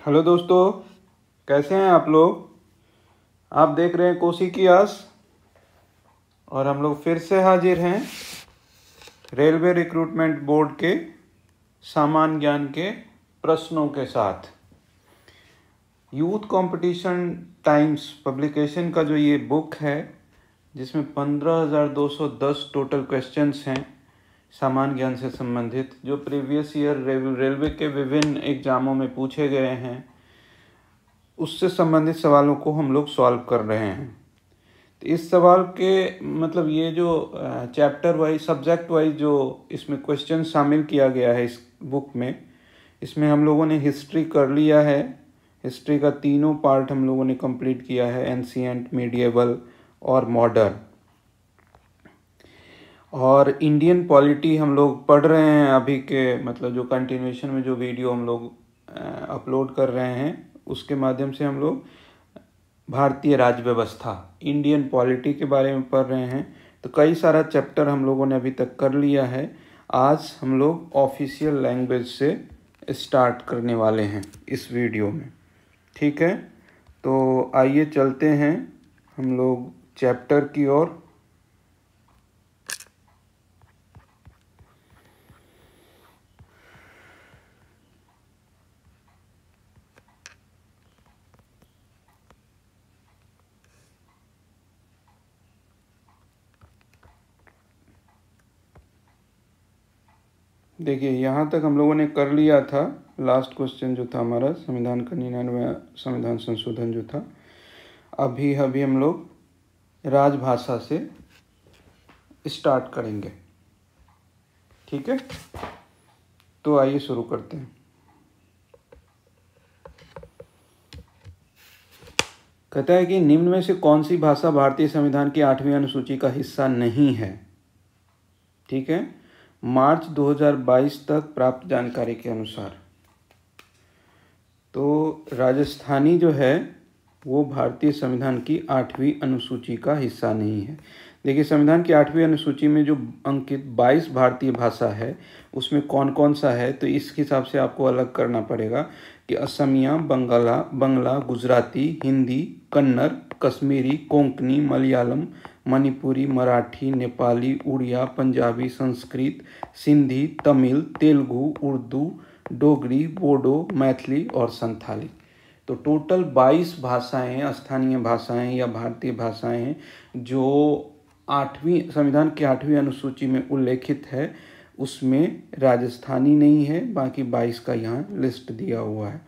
Hello दोस्तों, कैसे हैं आप लोग। आप देख रहे हैं कोसी की आस और हम लोग फिर से हाजिर हैं रेलवे रिक्रूटमेंट बोर्ड के सामान्य ज्ञान के प्रश्नों के साथ। यूथ कंपटीशन टाइम्स पब्लिकेशन का जो ये बुक है, जिसमें 15,210 टोटल क्वेश्चंस हैं सामान्य ज्ञान से संबंधित, जो प्रीवियस ईयर रेलवे के विभिन्न एग्जामों में पूछे गए हैं, उससे संबंधित सवालों को हम लोग सॉल्व कर रहे हैं। तो इस सवाल के मतलब ये जो चैप्टर वाइज सब्जेक्ट वाइज जो इसमें क्वेश्चन शामिल किया गया है इस बुक में, इसमें हम लोगों ने हिस्ट्री कर लिया है। हिस्ट्री का तीनों पार्ट हम लोगों ने कंप्लीट किया है, एंशिएंट, मीडिएवल और मॉडर्न। और इंडियन पॉलिटी हम लोग पढ़ रहे हैं अभी के, मतलब जो कंटिन्यूएशन में जो वीडियो हम लोग अपलोड कर रहे हैं उसके माध्यम से हम लोग भारतीय राज्य व्यवस्था, इंडियन पॉलिटी के बारे में पढ़ रहे हैं। तो कई सारा चैप्टर हम लोगों ने अभी तक कर लिया है। आज हम लोग ऑफिशियल लैंग्वेज से स्टार्ट करने वाले हैं इस वीडियो में, ठीक है। तो आइए चलते हैं हम लोग चैप्टर की ओर। देखिए, यहाँ तक हम लोगों ने कर लिया था। लास्ट क्वेश्चन जो था हमारा संविधान का 99वां संविधान संशोधन जो था, अभी हम लोग राजभाषा से स्टार्ट करेंगे, ठीक है। तो आइए शुरू करते हैं। कहता है कि निम्न में से कौन सी भाषा भारतीय संविधान की 8वीं अनुसूची का हिस्सा नहीं है, ठीक है। मार्च 2022 तक प्राप्त जानकारी के अनुसार तो राजस्थानी जो है वो भारतीय संविधान की 8वीं अनुसूची का हिस्सा नहीं है। देखिए, संविधान की 8वीं अनुसूची में जो अंकित 22 भारतीय भाषा है उसमें कौन कौन सा है, तो इस हिसाब से आपको अलग करना पड़ेगा कि असमिया, बंगला, गुजराती, हिंदी, कन्नड़, कश्मीरी, कोंकणी, मलयालम, मणिपुरी, मराठी, नेपाली, उड़िया, पंजाबी, संस्कृत, सिंधी, तमिल, तेलुगु, उर्दू, डोगरी, बोडो, मैथिली और संथाली। तो टोटल 22 भाषाएं, स्थानीय भाषाएं या भारतीय भाषाएं हैं जो 8वीं संविधान की 8वीं अनुसूची में उल्लेखित है। उसमें राजस्थानी नहीं है, बाकी 22 का यहाँ लिस्ट दिया हुआ है।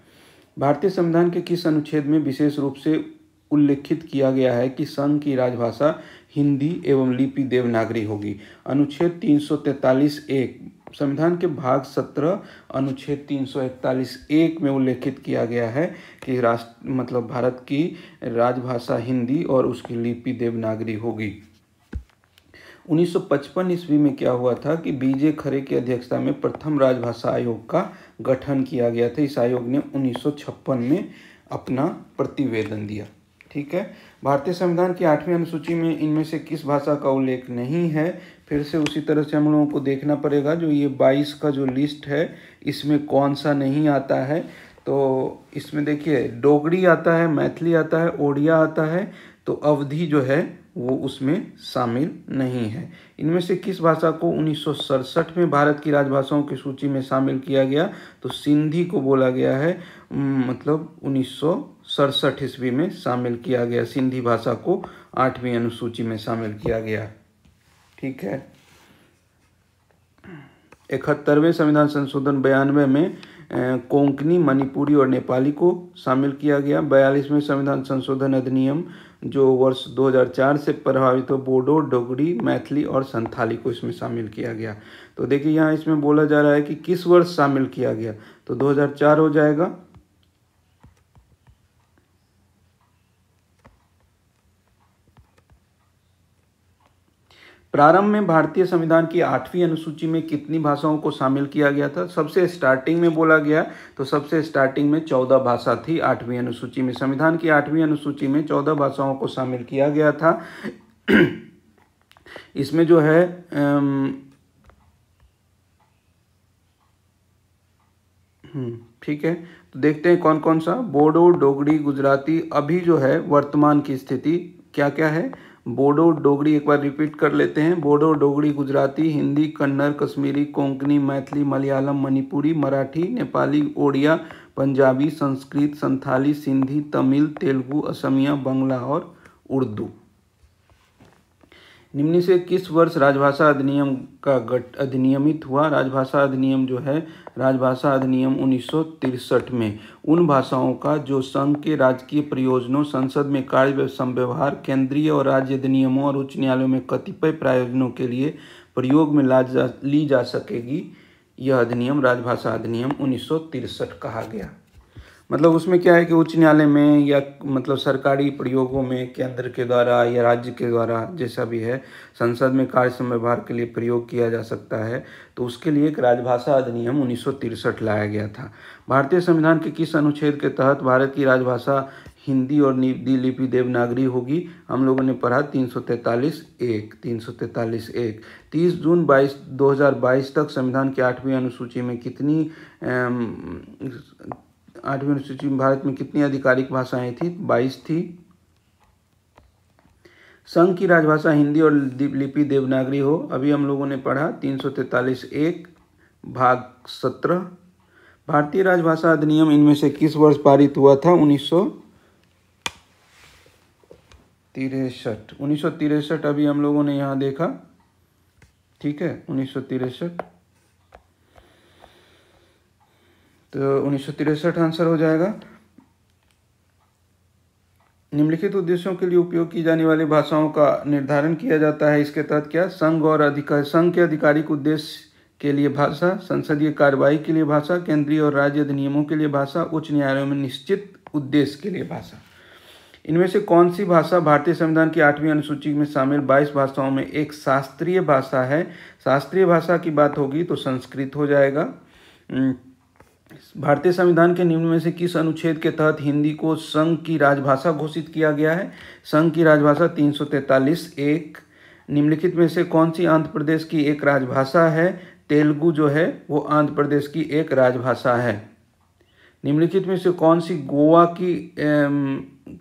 भारतीय संविधान के किस अनुच्छेद में विशेष रूप से उल्लेखित किया गया है कि संघ की राजभाषा हिंदी एवं लिपि देवनागरी होगी? अनुच्छेद 343(1) संविधान के भाग 17 अनुच्छेद 341(1) में उल्लेखित किया गया है कि राष्ट्र मतलब भारत की राजभाषा हिंदी और उसकी लिपि देवनागरी होगी। 1955 ईस्वी में क्या हुआ था कि बीजे खरे की अध्यक्षता में प्रथम राजभाषा आयोग का गठन किया गया था। इस आयोग ने 1956 में अपना प्रतिवेदन दिया, ठीक है। भारतीय संविधान की 8वीं अनुसूची में इनमें से किस भाषा का उल्लेख नहीं है? फिर से उसी तरह से हम लोगों को देखना पड़ेगा, जो ये 22 का जो लिस्ट है इसमें कौन सा नहीं आता है। तो इसमें देखिए, डोगरी आता है, मैथिली आता है, ओडिया आता है, तो अवधी जो है वो उसमें शामिल नहीं है। इनमें से किस भाषा को 1967 में भारत की राजभाषाओं की सूची में शामिल किया गया? तो सिंधी को बोला गया है, मतलब 1967 ईस्वी में शामिल किया गया। सिंधी भाषा को 8वीं अनुसूची में शामिल किया गया, ठीक है। 71वें संविधान संशोधन 92 में कोंकणी, मणिपुरी और नेपाली को शामिल किया गया। 42वें संविधान संशोधन अधिनियम जो वर्ष 2004 से प्रभावित हो, बोडो, डोगरी, मैथिली और संथाली को इसमें शामिल किया गया। तो देखिए, यहाँ इसमें बोला जा रहा है कि किस वर्ष शामिल किया गया, तो 2004 हो जाएगा। प्रारंभ में भारतीय संविधान की 8वीं अनुसूची में कितनी भाषाओं को शामिल किया गया था? सबसे स्टार्टिंग में बोला गया तो सबसे स्टार्टिंग में 14 भाषा थी 8वीं अनुसूची में। संविधान की 8वीं अनुसूची में 14 भाषाओं को शामिल किया गया था। इसमें जो है ठीक है, तो देखते हैं कौन कौन सा। बोडो, डोगरी, गुजराती। अभी जो है वर्तमान की स्थिति क्या क्या है। बोडो, डोगरी एक बार रिपीट कर लेते हैं। बोडो, डोगरी, गुजराती, हिंदी, कन्नड़, कश्मीरी, कोंकणी, मैथिली, मलयालम, मणिपुरी, मराठी, नेपाली, ओडिया, पंजाबी, संस्कृत, संथाली, सिंधी, तमिल, तेलुगु, असमिया, बांग्ला और उर्दू। निम्न से किस वर्ष राजभाषा अधिनियम का अधिनियमित हुआ। राजभाषा अधिनियम जो है, राजभाषा अधिनियम 1963 में उन भाषाओं का जो संघ के राजकीय प्रयोजनों, संसद में कार्य संव्यवहार, केंद्रीय और राज्य अधिनियमों और उच्च न्यायालयों में कतिपय प्रयोजनों के लिए प्रयोग में ली जा सकेगी, यह अधिनियम राजभाषा अधिनियम 1963 कहा गया। मतलब उसमें क्या है कि उच्च न्यायालय में या मतलब सरकारी प्रयोगों में केंद्र के द्वारा या राज्य के द्वारा जैसा भी है, संसद में कार्य संव्यवहार के लिए प्रयोग किया जा सकता है, तो उसके लिए एक राजभाषा अधिनियम 1963 लाया गया था। भारतीय संविधान के किस अनुच्छेद के तहत भारत की राजभाषा हिंदी और लिपि देवनागरी होगी। हम लोगों ने पढ़ा 343(1). 343(1). 30 जून 2022 तक संविधान की 8वीं अनुसूची में कितनी 8वीं अनुसूची में भारत में कितनी आधिकारिक भाषाएं थी। 22 थी। संघ की राजभाषा हिंदी और लिपि देवनागरी हो। अभी हम लोगों ने पढ़ा 343(1) भाग 17। भारतीय राजभाषा अधिनियम इनमें से किस वर्ष पारित हुआ था। 1963। 1963 अभी हम लोगों ने यहाँ देखा, ठीक है, 1963। तो 1963 आंसर हो जाएगा। निम्नलिखित उद्देश्यों के लिए उपयोग की जाने वाली भाषाओं का निर्धारण किया जाता है। इसके तहत क्या, संघ के आधिकारिक उद्देश्य के लिए भाषा, संसदीय कार्रवाई के लिए भाषा, केंद्रीय और राज्य अधिनियमों के लिए भाषा, उच्च न्यायालयों में निश्चित उद्देश्य के लिए भाषा। इनमें से कौन सी भाषा भारतीय संविधान की 8वीं अनुसूची में शामिल 22 भाषाओं में एक शास्त्रीय भाषा है। शास्त्रीय भाषा की बात होगी तो संस्कृत हो जाएगा। भारतीय संविधान के निम्न में से किस अनुच्छेद के तहत हिंदी को संघ की राजभाषा घोषित किया गया है। संघ की राजभाषा 343(1). निम्नलिखित में से कौन सी आंध्र प्रदेश की एक राजभाषा है। तेलुगु जो है वो आंध्र प्रदेश की एक राजभाषा है। निम्नलिखित में से कौन सी गोवा की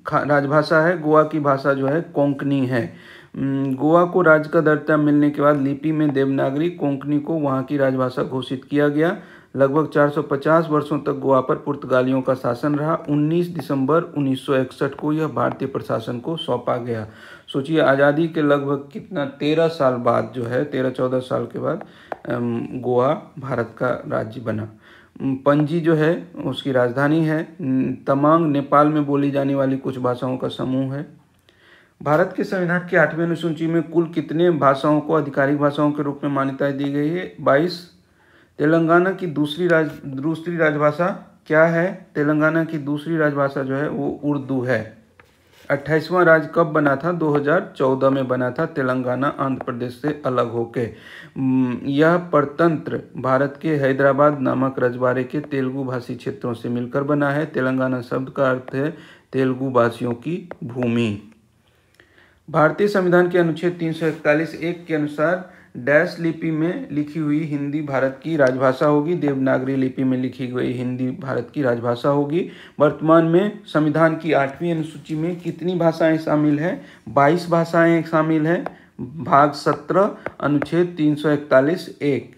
राजभाषा है। गोवा की भाषा जो है कोंकणी है। गोवा को राज्य का दर्जा मिलने के बाद लिपि में देवनागरी, कोंकणी को वहाँ की राजभाषा घोषित किया गया। लगभग 450 वर्षों तक गोवा पर पुर्तगालियों का शासन रहा। 19 दिसंबर 1961 को यह भारतीय प्रशासन को सौंपा गया। सोचिए, आज़ादी के लगभग कितना 13 साल बाद जो है, 13-14 साल के बाद गोवा भारत का राज्य बना। पणजी जो है उसकी राजधानी है। तमांग नेपाल में बोली जाने वाली कुछ भाषाओं का समूह है। भारत के संविधान की 8वीं अनुसूची में कुल कितने भाषाओं को आधिकारिक भाषाओं के रूप में मान्यता दी गई है। 22। तेलंगाना की दूसरी राजभाषा क्या है। तेलंगाना की दूसरी राजभाषा जो है वो उर्दू है। 28वां राज्य कब बना था। 2014 में बना था, तेलंगाना आंध्र प्रदेश से अलग होके। यह परतंत्र भारत के हैदराबाद नामक रजवाड़े के तेलुगु भाषी क्षेत्रों से मिलकर बना है। तेलंगाना शब्द का अर्थ है तेलुगु भाषियों की भूमि। भारतीय संविधान के अनुच्छेद 341(1) के अनुसार डैश लिपि में लिखी हुई हिंदी भारत की राजभाषा होगी। देवनागरी लिपि में लिखी गई हिंदी भारत की राजभाषा होगी। वर्तमान में संविधान की 8वीं अनुसूची में कितनी भाषाएं शामिल है। 22 भाषाएं शामिल है। भाग 17 अनुच्छेद 341(1)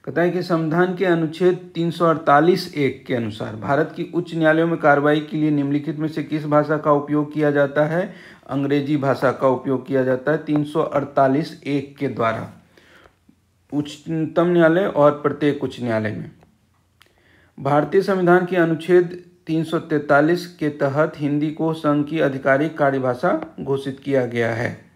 कहता है कि संविधान के अनुच्छेद 348(1) के अनुसार भारत की उच्च न्यायालयों में कार्रवाई के लिए निम्नलिखित में से किस भाषा का उपयोग किया जाता है। अंग्रेजी भाषा का उपयोग किया जाता है 348(1) के द्वारा उच्चतम न्यायालय और प्रत्येक उच्च न्यायालय में। भारतीय संविधान के अनुच्छेद 343 के तहत हिंदी को संघ की आधिकारिक कार्यभाषा घोषित किया गया है।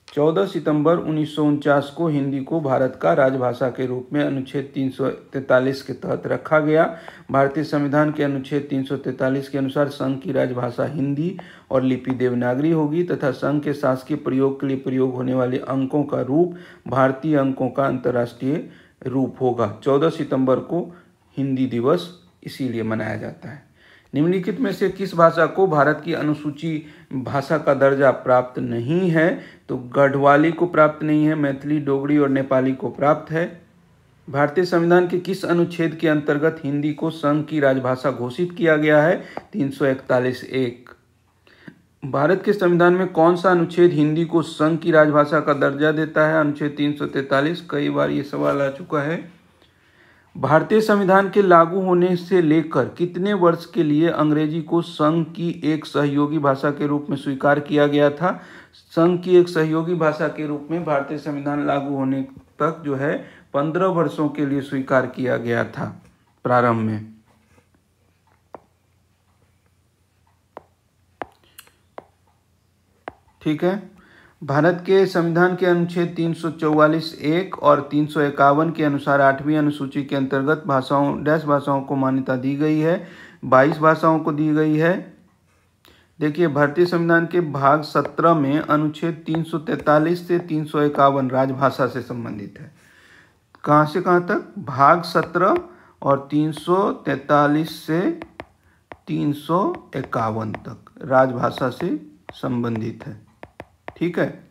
14 सितंबर 1949 को हिंदी को भारत का राजभाषा के रूप में अनुच्छेद 343 के तहत रखा गया। भारतीय संविधान के अनुच्छेद 343 के अनुसार संघ की राजभाषा हिंदी और लिपि देवनागरी होगी तथा संघ के शासकीय प्रयोग के लिए प्रयोग होने वाले अंकों का रूप भारतीय अंकों का अंतर्राष्ट्रीय रूप होगा। 14 सितंबर को हिंदी दिवस इसीलिए मनाया जाता है। निम्नलिखित में से किस भाषा को भारत की अनुसूची भाषा का दर्जा प्राप्त नहीं है। तो गढ़वाली को प्राप्त नहीं है, मैथिली, डोगरी और नेपाली को प्राप्त है। भारतीय संविधान के किस अनुच्छेद के अंतर्गत हिंदी को संघ की राजभाषा घोषित किया गया है? 341(1). भारत के संविधान में कौन सा अनुच्छेद हिंदी को संघ की राजभाषा का दर्जा देता है? अनुच्छेद 343। कई बार ये सवाल आ चुका है। भारतीय संविधान के लागू होने से लेकर कितने वर्ष के लिए अंग्रेजी को संघ की एक सहयोगी भाषा के रूप में स्वीकार किया गया था? संघ की एक सहयोगी भाषा के रूप में भारतीय संविधान लागू होने तक जो है 15 वर्षों के लिए स्वीकार किया गया था प्रारंभ में। ठीक है। भारत के संविधान के अनुच्छेद 344(1) और 351 के अनुसार 8वीं अनुसूची के अंतर्गत भाषाओं को मान्यता दी गई है। 22 भाषाओं को दी गई है। देखिए, भारतीय संविधान के भाग 17 में अनुच्छेद 343 से 351 राजभाषा से संबंधित है। कहाँ से कहाँ तक? भाग 17 और 343 से 351 तक राजभाषा से संबंधित है। ठीक है।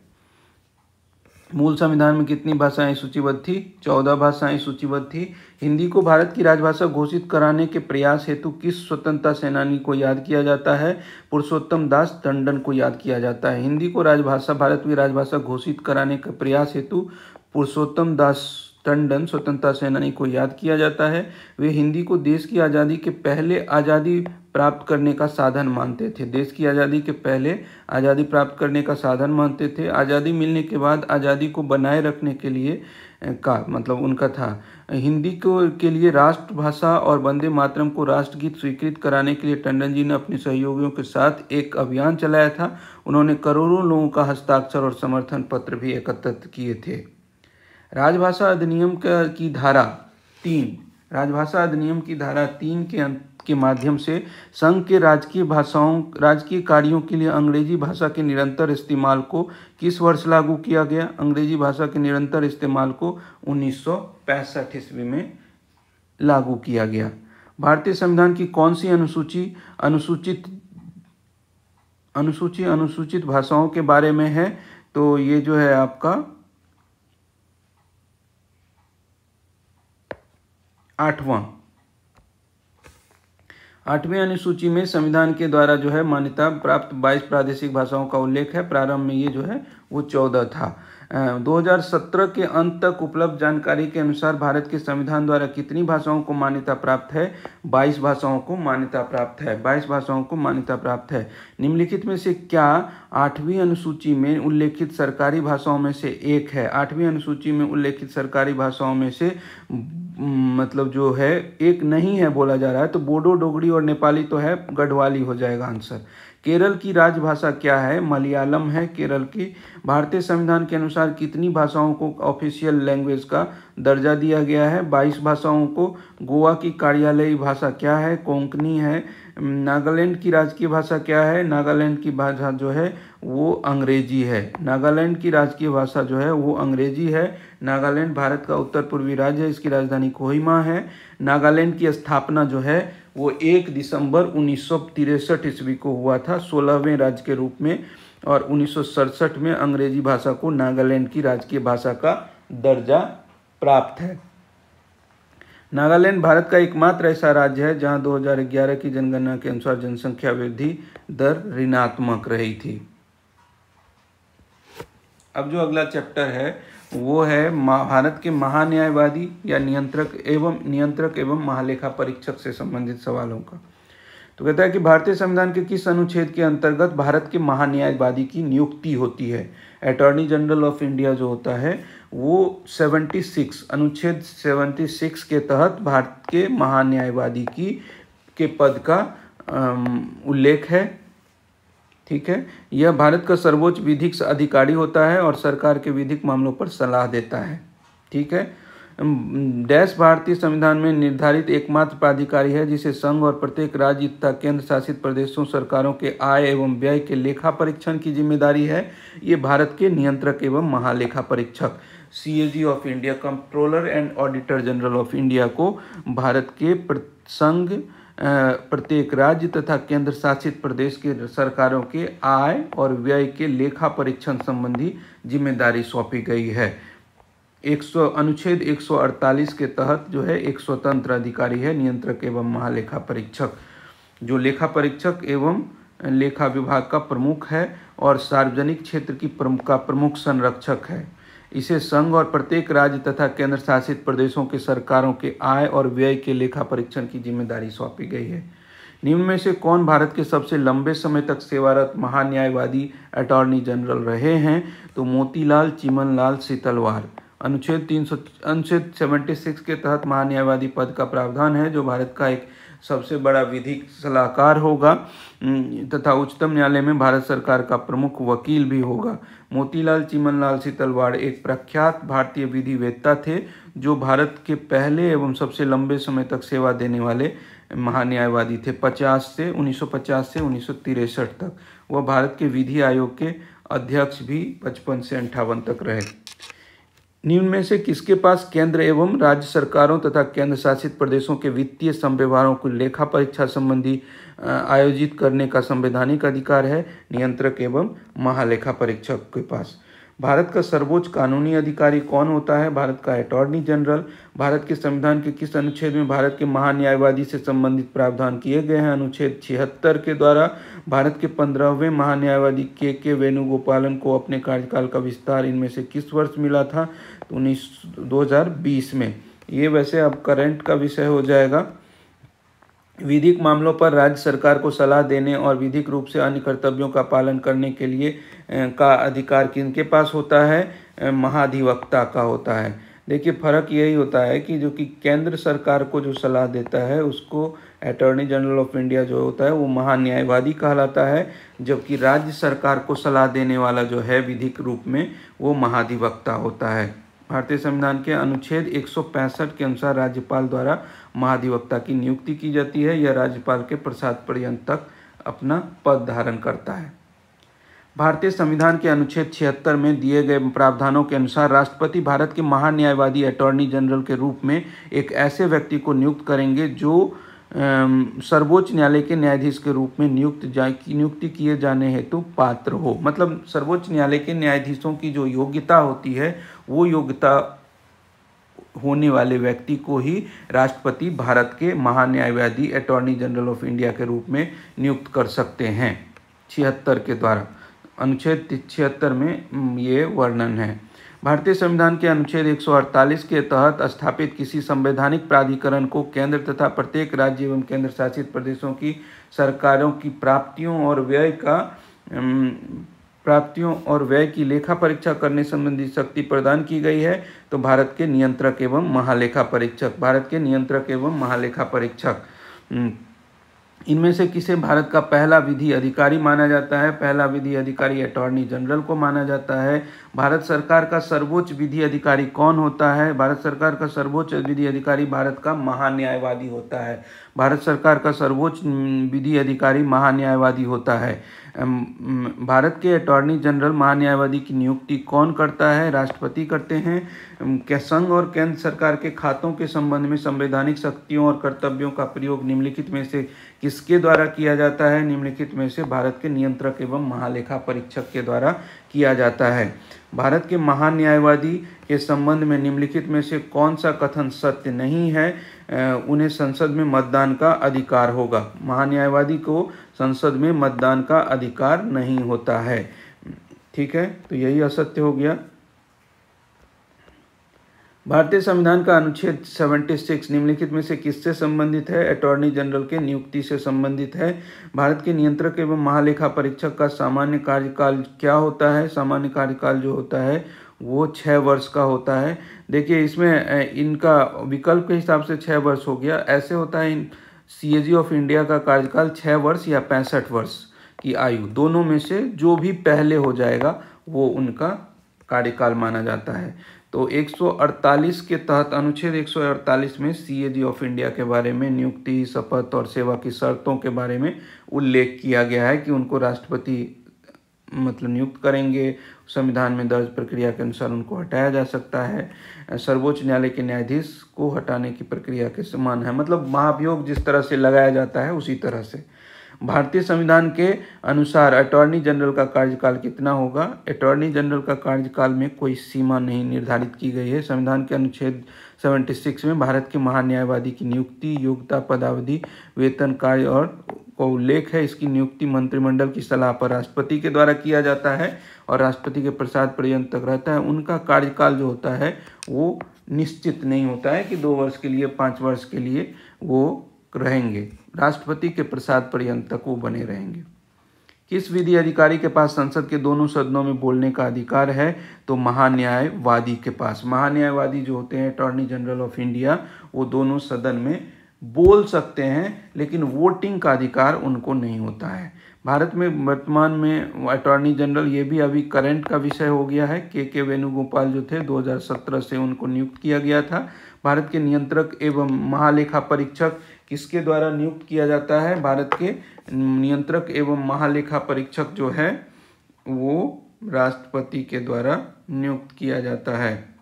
मूल संविधान में कितनी भाषाएं सूचीबद्ध थी? 14 भाषाएं सूचीबद्ध थी। हिंदी को भारत की राजभाषा घोषित कराने के प्रयास हेतु किस स्वतंत्रता सेनानी को याद किया जाता है? पुरुषोत्तम दास टंडन को याद किया जाता है। हिंदी को भारत की राजभाषा घोषित कराने के प्रयास हेतु पुरुषोत्तम दास टंडन स्वतंत्रता सेनानी को याद किया जाता है। वे हिंदी को देश की आज़ादी के पहले आज़ादी प्राप्त करने का साधन मानते थे। देश की आज़ादी के पहले आज़ादी प्राप्त करने का साधन मानते थे। आज़ादी मिलने के बाद आज़ादी को बनाए रखने के लिए का मतलब उनका था। हिंदी के लिए राष्ट्रभाषा और वंदे मातरम को राष्ट्रगीत स्वीकृत कराने के लिए टंडन जी ने अपने सहयोगियों के साथ एक अभियान चलाया था। उन्होंने करोड़ों लोगों का हस्ताक्षर और समर्थन पत्र भी एकत्रित किए थे। राजभाषा अधिनियम की धारा 3 राजभाषा अधिनियम की धारा 3 के माध्यम से संघ के राजकीय कार्यों के लिए अंग्रेजी भाषा के निरंतर इस्तेमाल को किस वर्ष लागू किया गया? अंग्रेजी भाषा के निरंतर इस्तेमाल को 1965 ईस्वी में लागू किया गया। भारतीय संविधान की कौन सी अनुसूचित भाषाओं के बारे में है? तो ये जो है आपका 8वीं अनुसूची में संविधान के द्वारा जो है मान्यता प्राप्त 22 प्रादेशिक भाषाओं का उल्लेख है। प्रारंभ में ये जो है वो 14 था। 2017 के अंत तक उपलब्ध जानकारी के अनुसार भारत के संविधान द्वारा कितनी भाषाओं को मान्यता प्राप्त है? 22 भाषाओं को मान्यता प्राप्त है। 22 भाषाओं को मान्यता प्राप्त है। निम्नलिखित में से क्या 8वीं अनुसूची में उल्लेखित सरकारी भाषाओं में से एक है? 8वीं अनुसूची में उल्लेखित सरकारी भाषाओं में से मतलब जो है एक नहीं है बोला जा रहा है। तो बोडो, डोगरी और नेपाली तो है, गढ़वाली हो जाएगा आंसर। केरल की राजभाषा क्या है? मलयालम है केरल की। भारतीय संविधान के अनुसार कितनी भाषाओं को ऑफिशियल लैंग्वेज का दर्जा दिया गया है? 22 भाषाओं को। गोवा की कार्यालयी भाषा क्या है? कोंकणी है। नागालैंड की राजकीय भाषा क्या है? नागालैंड की भाषा जो है वो अंग्रेजी है। नागालैंड की राजकीय भाषा जो है वो अंग्रेजी है। नागालैंड भारत का उत्तर पूर्वी राज्य है। इसकी राजधानी कोहिमा है। नागालैंड की स्थापना जो है वो 1 दिसंबर 1963 ईस्वी को हुआ था 16वें राज्य के रूप में, और 1967 में अंग्रेजी भाषा को नागालैंड की राजकीय भाषा का दर्जा प्राप्त है। नागालैंड भारत का एकमात्र ऐसा राज्य है जहां 2011 की जनगणना के अनुसार जनसंख्या वृद्धि दर ऋणात्मक रही थी। अब जो अगला चैप्टर है वो है भारत के महान्यायवादी या नियंत्रक एवं महालेखा परीक्षक से संबंधित सवालों का। तो कहता है कि भारतीय संविधान के किस अनुच्छेद के अंतर्गत भारत के महान्यायवादी की नियुक्ति होती है? अटॉर्नी जनरल ऑफ इंडिया जो होता है वो 76 अनुच्छेद 76 के तहत भारत के महान्यायवादी के पद का उल्लेख है। ठीक है। यह भारत का सर्वोच्च विधिक अधिकारी होता है और सरकार के विधिक मामलों पर सलाह देता है। ठीक है। डैश भारतीय संविधान में निर्धारित एकमात्र प्राधिकारी है जिसे संघ और प्रत्येक राज्य तथा केंद्र शासित प्रदेशों सरकारों के आय एवं व्यय के लेखा परीक्षण की जिम्मेदारी है। ये भारत के नियंत्रक एवं महालेखा परीक्षक CAG of India, controller and auditor general of India को भारत के संघ, प्रत्येक राज्य तथा केंद्र शासित प्रदेश के सरकारों के आय और व्यय के लेखा परीक्षण संबंधी जिम्मेदारी सौंपी गई है। अनुच्छेद 148 के तहत जो है एक स्वतंत्र अधिकारी है, नियंत्रक एवं महालेखा परीक्षक, जो लेखा परीक्षक एवं लेखा विभाग का प्रमुख है और सार्वजनिक क्षेत्र की प्रमुख संरक्षक है। इसे संघ और प्रत्येक राज्य तथा केंद्र शासित प्रदेशों के सरकारों के आय और व्यय के लेखा परीक्षण की जिम्मेदारी सौंपी गई है। निम्न में से कौन भारत के सबसे लंबे समय तक सेवारत महान्यायवादी अटॉर्नी जनरल रहे हैं? तो मोतीलाल चिमनलाल सीतलवार। अनुच्छेद 76 के तहत महान्यायवादी पद का प्रावधान है, जो भारत का एक सबसे बड़ा विधिक सलाहकार होगा तथा उच्चतम न्यायालय में भारत सरकार का प्रमुख वकील भी होगा। मोतीलाल चिमनलाल सीतलवाड़ एक प्रख्यात भारतीय विधिवेत्ता थे, जो भारत के पहले एवं सबसे लंबे समय तक सेवा देने वाले महान्यायवादी थे। 1950 से 1963 तक वह भारत के विधि आयोग के अध्यक्ष भी 55 से 58 तक रहे। निम्न में से किसके पास केंद्र एवं राज्य सरकारों तथा केंद्र शासित प्रदेशों के वित्तीय संव्यवहारों को लेखा परीक्षा संबंधी आयोजित करने का संवैधानिक अधिकार है? नियंत्रक एवं महालेखा परीक्षक के पास। भारत का सर्वोच्च कानूनी अधिकारी कौन होता है? भारत का अटॉर्नी जनरल। भारत के संविधान के किस अनुच्छेद में भारत के महान्यायवादी से संबंधित प्रावधान किए गए हैं? अनुच्छेद 76 के द्वारा भारत के 15वें महान्यायवादी के वेणुगोपालन को अपने कार्यकाल का विस्तार इनमें से किस वर्ष मिला था? तो 2020 में। ये वैसे अब करंट का विषय हो जाएगा। विधिक मामलों पर राज्य सरकार को सलाह देने और विधिक रूप से अन्य कर्तव्यों का पालन करने के लिए का अधिकार किनके पास होता है? महाधिवक्ता का होता है। देखिए फर्क यही होता है कि जो कि केंद्र सरकार को जो सलाह देता है उसको अटॉर्नी जनरल ऑफ इंडिया जो होता है वो महान्यायवादी कहलाता है, जबकि राज्य सरकार को सलाह देने वाला जो है विधिक रूप में वो महाधिवक्ता होता है। भारतीय संविधान के अनुच्छेद 165 के अनुसार राज्यपाल द्वारा महाधिवक्ता की नियुक्ति की जाती है। यह राज्यपाल के प्रसाद पर्यंत तक अपना पद धारण करता है। भारतीय संविधान के अनुच्छेद 76 में दिए गए प्रावधानों के अनुसार राष्ट्रपति भारत के महान्यायवादी अटॉर्नी जनरल के रूप में एक ऐसे व्यक्ति को नियुक्त करेंगे जो सर्वोच्च न्यायालय के न्यायाधीश के रूप में नियुक्ति किए जाने हेतु पात्र हो। मतलब सर्वोच्च न्यायालय के न्यायाधीशों की जो योग्यता होती है वो योग्यता होने वाले व्यक्ति को ही राष्ट्रपति भारत के महान्यायवादी अटॉर्नी जनरल ऑफ इंडिया के रूप में नियुक्त कर सकते हैं। 76 के द्वारा अनुच्छेद 76 में ये वर्णन है। भारतीय संविधान के अनुच्छेद 148 के तहत स्थापित किसी संवैधानिक प्राधिकरण को केंद्र तथा प्रत्येक राज्य एवं केंद्र शासित प्रदेशों की सरकारों की प्राप्तियों और व्यय की लेखा परीक्षा करने संबंधी शक्ति प्रदान की गई है। तो भारत के नियंत्रक एवं महालेखा परीक्षक इनमें से किसे भारत का पहला विधि अधिकारी माना जाता है? पहला विधि अधिकारी अटॉर्नी जनरल को माना जाता है। भारत सरकार का सर्वोच्च विधि अधिकारी कौन होता है? भारत सरकार का सर्वोच्च विधि अधिकारी भारत का महान्यायवादी होता है। भारत सरकार का सर्वोच्च विधि अधिकारी महान्यायवादी होता है। भारत के अटॉर्नी जनरल महान्यायवादी की नियुक्ति कौन करता है? राष्ट्रपति करते हैं। क्या संघ और केंद्र सरकार के खातों के संबंध में संवैधानिक शक्तियों और कर्तव्यों का प्रयोग निम्नलिखित में से किसके द्वारा किया जाता है? निम्नलिखित में से भारत के नियंत्रक एवं महालेखा परीक्षक के द्वारा किया जाता है। भारत के महान्यायवादी के संबंध में निम्नलिखित में से कौन सा कथन सत्य नहीं है? उन्हें संसद में मतदान का अधिकार होगा। महान्यायवादी को संसद में मतदान का अधिकार नहीं होता है। ठीक है, तो यही असत्य हो गया। भारतीय संविधान का अनुच्छेद 76 निम्नलिखित में से किससे संबंधित है? अटॉर्नी जनरल के नियुक्ति से संबंधित है। भारत के नियंत्रक एवं महालेखा परीक्षक का सामान्य कार्यकाल क्या होता है? सामान्य कार्यकाल जो होता है वो 6 वर्ष का होता है। देखिए इसमें इनका विकल्प के हिसाब से 6 वर्ष हो गया। ऐसे होता है CAG ऑफ इंडिया का कार्यकाल 6 वर्ष या 65 वर्ष की आयु, दोनों में से जो भी पहले हो जाएगा वो उनका कार्यकाल माना जाता है। तो 148 के तहत अनुच्छेद 148 में CAG ऑफ इंडिया के बारे में नियुक्ति, शपथ और सेवा की शर्तों के बारे में उल्लेख किया गया है कि उनको राष्ट्रपति नियुक्त करेंगे। संविधान में दर्ज प्रक्रिया के अनुसार उनको हटाया जा सकता है। सर्वोच्च न्यायालय के न्यायाधीश को हटाने की प्रक्रिया के समान है। मतलब महाभियोग जिस तरह से लगाया जाता है उसी तरह से। भारतीय संविधान के अनुसार अटॉर्नी जनरल का कार्यकाल कितना होगा? अटॉर्नी जनरल का कार्यकाल में कोई सीमा नहीं निर्धारित की गई है। संविधान के अनुच्छेद 76 में भारत के महान्यायवादी की नियुक्ति, योग्यता, पदावधि, वेतन, कार्य और का उल्लेख है। इसकी नियुक्ति मंत्रिमंडल की सलाह पर राष्ट्रपति के द्वारा किया जाता है और राष्ट्रपति के प्रसाद पर्यंत तक रहता है। उनका कार्यकाल जो होता है वो निश्चित नहीं होता है कि 2 वर्ष के लिए, 5 वर्ष के लिए वो रहेंगे। राष्ट्रपति के प्रसाद पर्यंत तक वो बने रहेंगे। किस विधि अधिकारी के पास संसद के दोनों सदनों में बोलने का अधिकार है? तो महान्यायवादी के पास। महान्यायवादी जो होते हैं अटॉर्नी जनरल ऑफ इंडिया, वो दोनों सदन में बोल सकते हैं, लेकिन वोटिंग का अधिकार उनको नहीं होता है। भारत में वर्तमान में अटॉर्नी जनरल, ये भी अभी करंट का विषय हो गया है, के वेणुगोपाल जो थे 2017 से उनको नियुक्त किया गया था। भारत के नियंत्रक एवं महालेखा परीक्षक किसके द्वारा नियुक्त किया जाता है? भारत के नियंत्रक एवं महालेखा परीक्षक जो है वो राष्ट्रपति के द्वारा नियुक्त किया जाता है।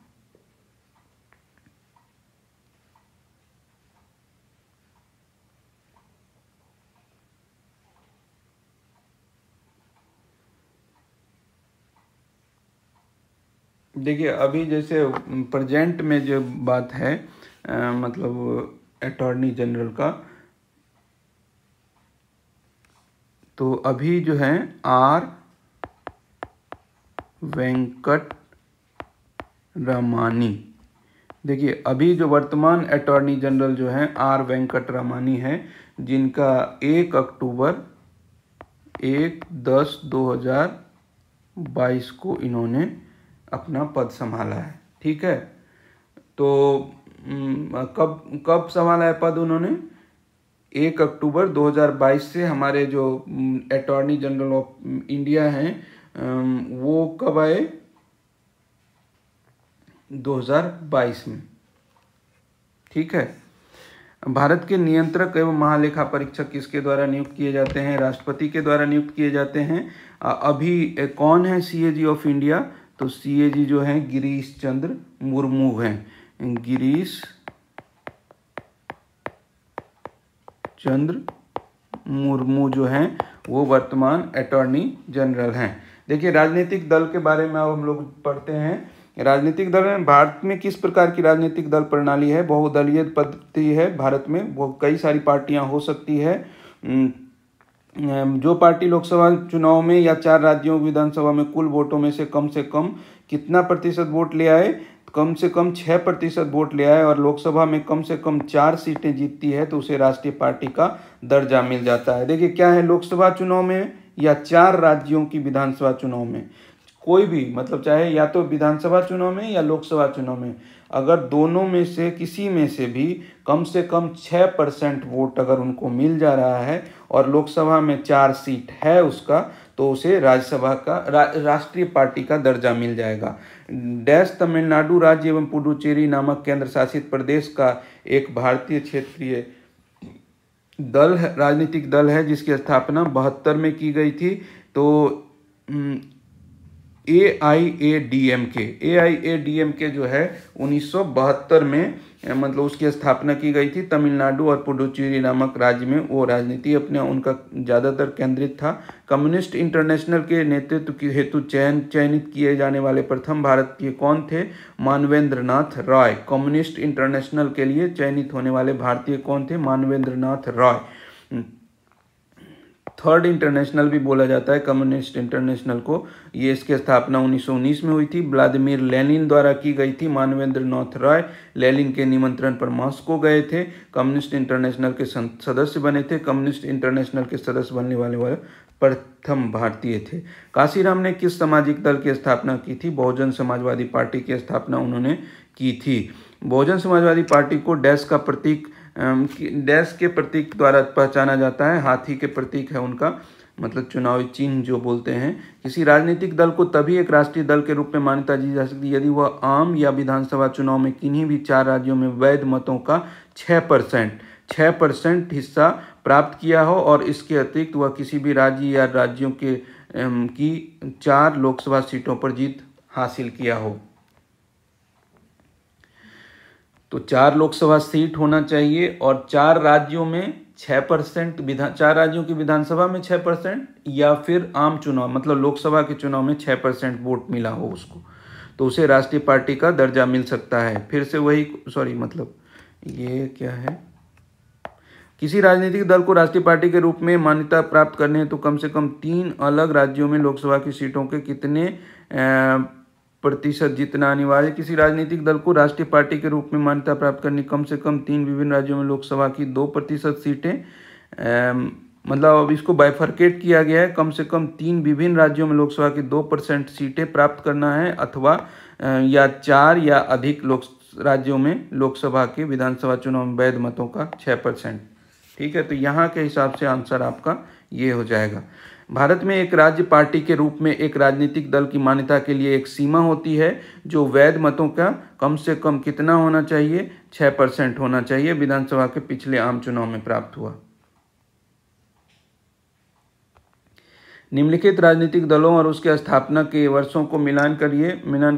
देखिए अभी जैसे प्रेजेंट में जो बात है मतलब अटॉर्नी जनरल का, तो अभी जो है आर वेंकट रमानी। देखिए अभी जो वर्तमान अटॉर्नी जनरल जो है आर वेंकट रमानी है, जिनका 1 अक्टूबर 1/10/2022 को इन्होंने अपना पद संभाला है। ठीक है, तो कब संभाला है पद उन्होंने? 1 अक्टूबर 2022 से। हमारे जो अटॉर्नी जनरल ऑफ इंडिया हैं वो कब आए? 2022 में। ठीक है, भारत के नियंत्रक एवं महालेखा परीक्षक किसके द्वारा नियुक्त किए जाते हैं? राष्ट्रपति के द्वारा नियुक्त किए जाते हैं। अभी कौन है सीएजी ऑफ इंडिया? तो सीएजी जो है गिरीश चंद्र मुर्मू हैं। गिरीश चंद्र मुर्मू जो हैं वो वर्तमान अटॉर्नी जनरल हैं। देखिए राजनीतिक दल के बारे में अब हम लोग पढ़ते हैं। राजनीतिक दल में भारत में किस प्रकार की राजनीतिक दल प्रणाली है? बहुदलीय पद्धति है भारत में। वो कई सारी पार्टियां हो सकती है। जो पार्टी लोकसभा चुनाव में या 4 राज्यों विधानसभा में कुल वोटों में से कम कितना प्रतिशत वोट ले आए? कम से कम 6% वोट ले आए और लोकसभा में कम से कम 4 सीटें जीतती है तो उसे राष्ट्रीय पार्टी का दर्जा मिल जाता है। देखिए क्या है, लोकसभा चुनाव में या 4 राज्यों की विधानसभा चुनाव में, कोई भी मतलब चाहे या तो विधानसभा चुनाव में या लोकसभा चुनाव में, अगर दोनों में से किसी में से भी कम से कम 6% वोट अगर उनको मिल जा रहा है और लोकसभा में 4 सीट है उसका, तो उसे राज्यसभा का राष्ट्रीय पार्टी का दर्जा मिल जाएगा। डैश तमिलनाडु राज्य एवं पुडुचेरी नामक केंद्र शासित प्रदेश का एक भारतीय क्षेत्रीय दल है, राजनीतिक दल है जिसकी स्थापना 72 में की गई थी। तो AIADMK जो है 1972 में मतलब उसकी स्थापना की गई थी। तमिलनाडु और पुडुचेरी नामक राज्य में वो राजनीति अपने उनका ज़्यादातर केंद्रित था। कम्युनिस्ट इंटरनेशनल के नेतृत्व के हेतु चयनित किए जाने वाले प्रथम भारतीय कौन थे? मानवेंद्र नाथ रॉय। कम्युनिस्ट इंटरनेशनल के लिए चयनित होने वाले भारतीय कौन थे? मानवेंद्र नाथ रॉय। थर्ड इंटरनेशनल भी बोला जाता है कम्युनिस्ट इंटरनेशनल को। ये इसकी स्थापना 1919 में हुई थी। व्लादिमीर लेनिन द्वारा की गई थी। मानवेंद्र नाथ रॉय लेनिन के निमंत्रण पर मॉस्को गए थे। कम्युनिस्ट इंटरनेशनल के सदस्य बने थे। कम्युनिस्ट इंटरनेशनल के सदस्य बनने वाले प्रथम भारतीय थे। काशीराम ने किस सामाजिक दल की स्थापना की थी? बहुजन समाजवादी पार्टी की स्थापना उन्होंने की थी। बहुजन समाजवादी पार्टी को डैश का प्रतीक डैश के प्रतीक द्वारा पहचाना जाता है। हाथी के प्रतीक है उनका, मतलब चुनावी चिन्ह जो बोलते हैं। किसी राजनीतिक दल को तभी एक राष्ट्रीय दल के रूप में मान्यता दी जा सकती है यदि वह आम या विधानसभा चुनाव में किन्हीं भी 4 राज्यों में वैध मतों का 6% हिस्सा प्राप्त किया हो और इसके अतिरिक्त वह किसी भी राज्य या राज्यों के की 4 लोकसभा सीटों पर जीत हासिल किया हो। तो 4 लोकसभा सीट होना चाहिए और 4 राज्यों में 6% 4 राज्यों की विधानसभा में 6%, या फिर आम चुनाव मतलब लोकसभा के चुनाव में 6% वोट मिला हो उसको, तो उसे राष्ट्रीय पार्टी का दर्जा मिल सकता है। फिर से वही मतलब ये क्या है, किसी राजनीतिक दल को राष्ट्रीय पार्टी के रूप में मान्यता प्राप्त करने हेतु कम से कम 3 अलग राज्यों में लोकसभा की सीटों के कितने प्रतिशत जीतना अनिवार्य। किसी राजनीतिक दल को राष्ट्रीय पार्टी के रूप में मान्यता प्राप्त करने कम से कम 3 विभिन्न राज्यों में लोकसभा की 2% सीटें, मतलब अब इसको बाइफरकेट किया गया है, कम से कम 3 विभिन्न राज्यों में लोकसभा की 2% सीटें प्राप्त करना है, अथवा या 4 या अधिक राज्यों में लोकसभा के विधानसभा चुनाव में वैध मतों का 6%। ठीक है, तो यहाँ के हिसाब से आंसर आपका ये हो जाएगा। भारत में एक राज्य पार्टी के रूप में एक राजनीतिक दल की मान्यता के लिए एक सीमा होती है, जो वैध मतों का कम से कम कितना होना चाहिए, 6% होना चाहिए, विधानसभा के पिछले आम चुनाव में प्राप्त हुआ। निम्नलिखित राजनीतिक दलों और उसके स्थापना के वर्षों को मिलान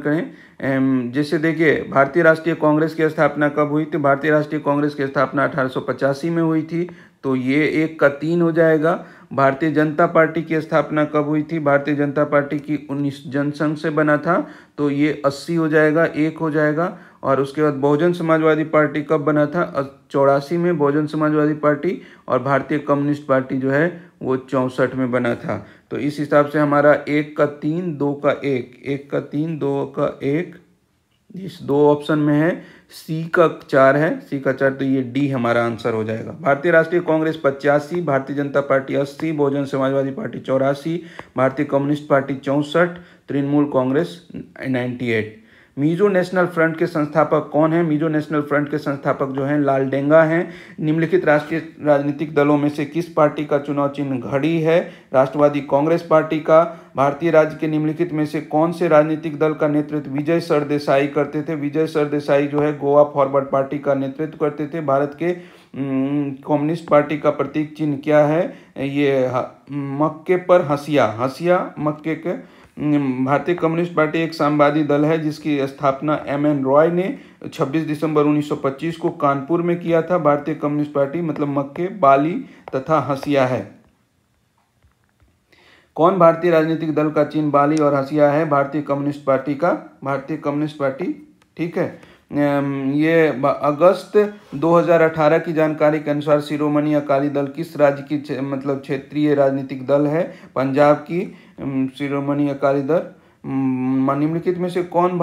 करें। जैसे देखिए, भारतीय राष्ट्रीय कांग्रेस की स्थापना कब हुई थी? भारतीय राष्ट्रीय कांग्रेस की स्थापना 1885 में हुई थी, तो ये 1 का 3 हो जाएगा। भारतीय जनता पार्टी की स्थापना कब हुई थी? भारतीय जनता पार्टी की 19 जनसंघ से बना था, तो ये 80 हो जाएगा, 1 हो जाएगा। और उसके बाद बहुजन समाजवादी पार्टी कब बना था? 84 में बहुजन समाजवादी पार्टी। और भारतीय कम्युनिस्ट पार्टी जो है वो 64 में बना था। तो इस हिसाब से हमारा 1 का 3, 2 का 1, 1 का 3, 2 का 1, इस 2 ऑप्शन में है। सी का 4 है, सी का 4, तो ये डी हमारा आंसर हो जाएगा। भारतीय राष्ट्रीय कांग्रेस 85, भारतीय जनता पार्टी 80, बहुजन समाजवादी पार्टी 84, भारतीय communist party 64, Trinamool Congress 98। Mizo national front के संस्थापक कौन हैं? मिजो नेशनल फ्रंट के संस्थापक जो हैं लालडेंगा हैं। निम्नलिखित राष्ट्रीय राजनीतिक दलों में से किस पार्टी का चुनाव चिन्ह घड़ी है? राष्ट्रवादी कांग्रेस पार्टी का। भारतीय राज्य के निम्नलिखित में से कौन से राजनीतिक दल का नेतृत्व विजय सरदेसाई करते थे? विजय सरदेसाई जो है गोवा फॉरवर्ड पार्टी का नेतृत्व करते थे। भारत के कम्युनिस्ट पार्टी का प्रतीक चिन्ह क्या है? ये मक्के पर हंसिया मक्के के। भारतीय कम्युनिस्ट पार्टी एक साम्यवादी दल है जिसकी स्थापना एम.एन. रॉय ने 26 दिसंबर 1925 को कानपुर में किया था। भारतीय कम्युनिस्ट पार्टी मतलब मक्के, बाली तथा हंसिया है। कौन भारतीय राजनीतिक दल का चिन्ह बाली और हंसिया है? भारतीय कम्युनिस्ट पार्टी का, भारतीय कम्युनिस्ट पार्टी। ठीक है, ये अगस्त 2018 की जानकारी के अनुसार शिरोमणि अकाली दल किस राज्य की मतलब क्षेत्रीय राजनीतिक दल है? पंजाब की शिरोमणि अकाली दल। निम्नलिखित में से कौन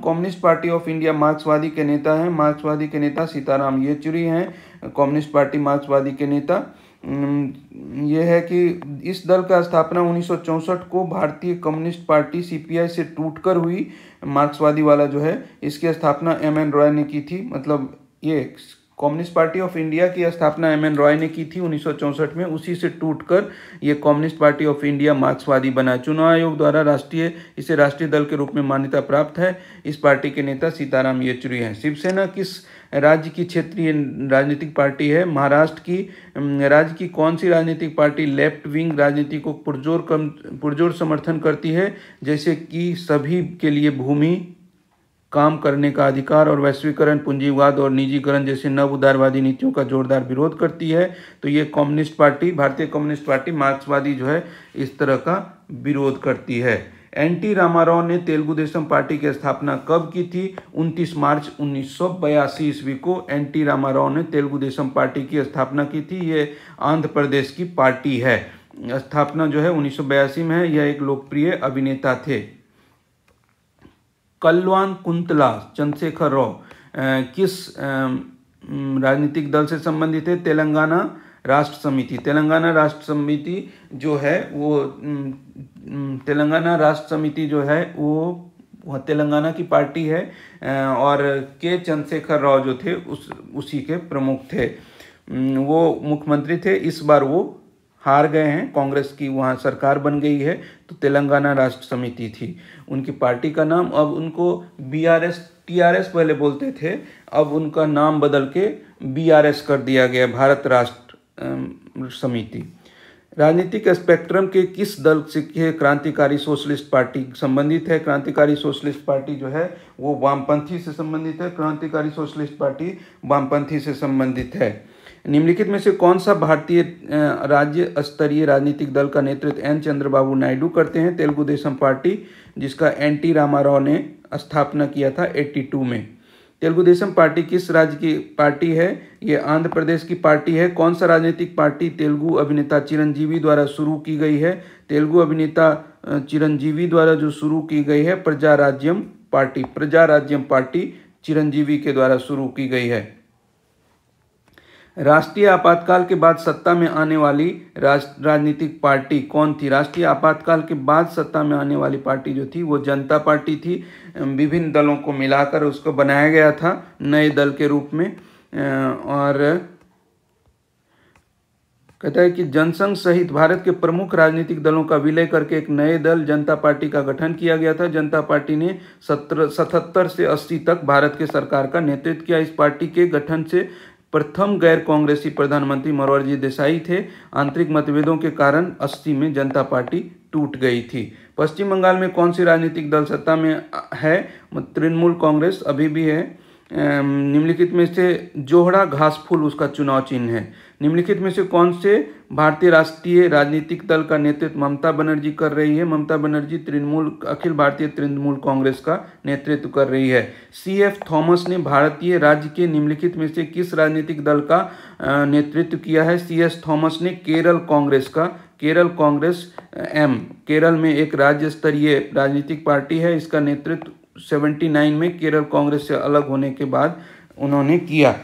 कम्युनिस्ट पार्टी ऑफ इंडिया मार्क्सवादी के नेता हैं? मार्क्सवादी के नेता सीताराम येचुरी हैं, कम्युनिस्ट पार्टी मार्क्सवादी के नेता। यह है कि इस दल का स्थापना 1964 को भारतीय कम्युनिस्ट पार्टी सीपीआई से टूटकर हुई। मार्क्सवादी वाला जो है, इसकी स्थापना एम.एन. रॉय ने की थी। मतलब ये कम्युनिस्ट पार्टी ऑफ इंडिया की स्थापना एम.एन. रॉय ने की थी 1964 में। उसी से टूटकर ये कम्युनिस्ट पार्टी ऑफ इंडिया मार्क्सवादी बना। चुनाव आयोग द्वारा इसे राष्ट्रीय दल के रूप में मान्यता प्राप्त है। इस पार्टी के नेता सीताराम येचुरी हैं। शिवसेना किस राज्य की क्षेत्रीय राजनीतिक पार्टी है? महाराष्ट्र की। राज्य की कौन सी राजनीतिक पार्टी लेफ्ट विंग राजनीति को पुरजोर समर्थन करती है? जैसे कि सभी के लिए भूमि, काम करने का अधिकार और वैश्वीकरण, पूंजीवाद और निजीकरण जैसे नव उदारवादी नीतियों का जोरदार विरोध करती है। तो ये कम्युनिस्ट पार्टी, भारतीय कम्युनिस्ट पार्टी मार्क्सवादी जो है इस तरह का विरोध करती है। एन.टी. रामाराव ने तेलुगु देशम पार्टी की स्थापना कब की थी? 29 मार्च 1982 ईस्वी को एन.टी. रामाराव ने तेलुगु देशम पार्टी की स्थापना की थी। ये आंध्र प्रदेश की पार्टी है। स्थापना जो है 1982 में है। यह एक लोकप्रिय अभिनेता थे। कल्वान कुंतला चंद्रशेखर राव किस राजनीतिक दल से संबंधित है? तेलंगाना राष्ट्र समिति। तेलंगाना राष्ट्र समिति जो है वो तेलंगाना राष्ट्र समिति जो है वो तेलंगाना की पार्टी है। और के चंद्रशेखर राव जो थे उसी के प्रमुख थे। वो मुख्यमंत्री थे। इस बार वो हार गए हैं, कांग्रेस की वहाँ सरकार बन गई है। तो तेलंगाना राष्ट्र समिति थी उनकी पार्टी का नाम। अब उनको टीआरएस पहले बोलते थे, अब उनका नाम बदल के बीआरएस कर दिया गया, भारत राष्ट्र समिति। राजनीतिक स्पेक्ट्रम के किस दल से क्रांतिकारी सोशलिस्ट पार्टी संबंधित है? क्रांतिकारी सोशलिस्ट पार्टी जो है वो वामपंथी से संबंधित है। क्रांतिकारी सोशलिस्ट पार्टी वामपंथी से संबंधित है। निम्नलिखित में से कौन सा भारतीय राज्य स्तरीय राजनीतिक दल का नेतृत्व एन चंद्रबाबू नायडू करते हैं? तेलुगु देशम पार्टी, जिसका एन.टी. रामाराव ने स्थापना किया था 82 में। तेलुगु देशम पार्टी किस राज्य की पार्टी है? ये आंध्र प्रदेश की पार्टी है। कौन सा राजनीतिक पार्टी तेलुगु अभिनेता चिरंजीवी द्वारा शुरू की गई है? तेलुगु अभिनेता चिरंजीवी द्वारा जो शुरू की गई है प्रजाराज्यम पार्टी। प्रजाराज्यम पार्टी चिरंजीवी के द्वारा शुरू की गई है। राष्ट्रीय आपातकाल के बाद सत्ता में आने वाली राजनीतिक पार्टी कौन थी? राष्ट्रीय आपातकाल के बाद सत्ता में आने वाली पार्टी जो थी वो जनता पार्टी थी। विभिन्न दलों को मिलाकर उसको बनाया गया था नए दल के रूप में। और कहता है कि जनसंघ सहित भारत के प्रमुख राजनीतिक दलों का विलय करके एक नए दल जनता पार्टी का गठन किया गया था। जनता पार्टी ने 77 से 80 तक भारत के सरकार का नेतृत्व किया। इस पार्टी के गठन से प्रथम गैर कांग्रेसी प्रधानमंत्री मोरारजी देसाई थे। आंतरिक मतभेदों के कारण 80 में जनता पार्टी टूट गई थी। पश्चिम बंगाल में कौन सी राजनीतिक दल सत्ता में है? तृणमूल कांग्रेस अभी भी है। निम्नलिखित में से जोहड़ा घासफूल उसका चुनाव चिन्ह है। निम्नलिखित में से कौन से भारतीय राष्ट्रीय राजनीतिक दल का नेतृत्व ममता बनर्जी कर रही है? ममता बनर्जी अखिल भारतीय तृणमूल कांग्रेस का नेतृत्व कर रही है। C.F. थॉमस ने भारतीय राज्य के निम्नलिखित में से किस राजनीतिक दल का नेतृत्व किया है? C.S. थॉमस ने केरल कांग्रेस का। केरल कांग्रेस केरल में एक राज्य स्तरीय राजनीतिक पार्टी है। इसका नेतृत्व 79 में केरल कांग्रेस से अलग होने के बाद उन्होंने किया।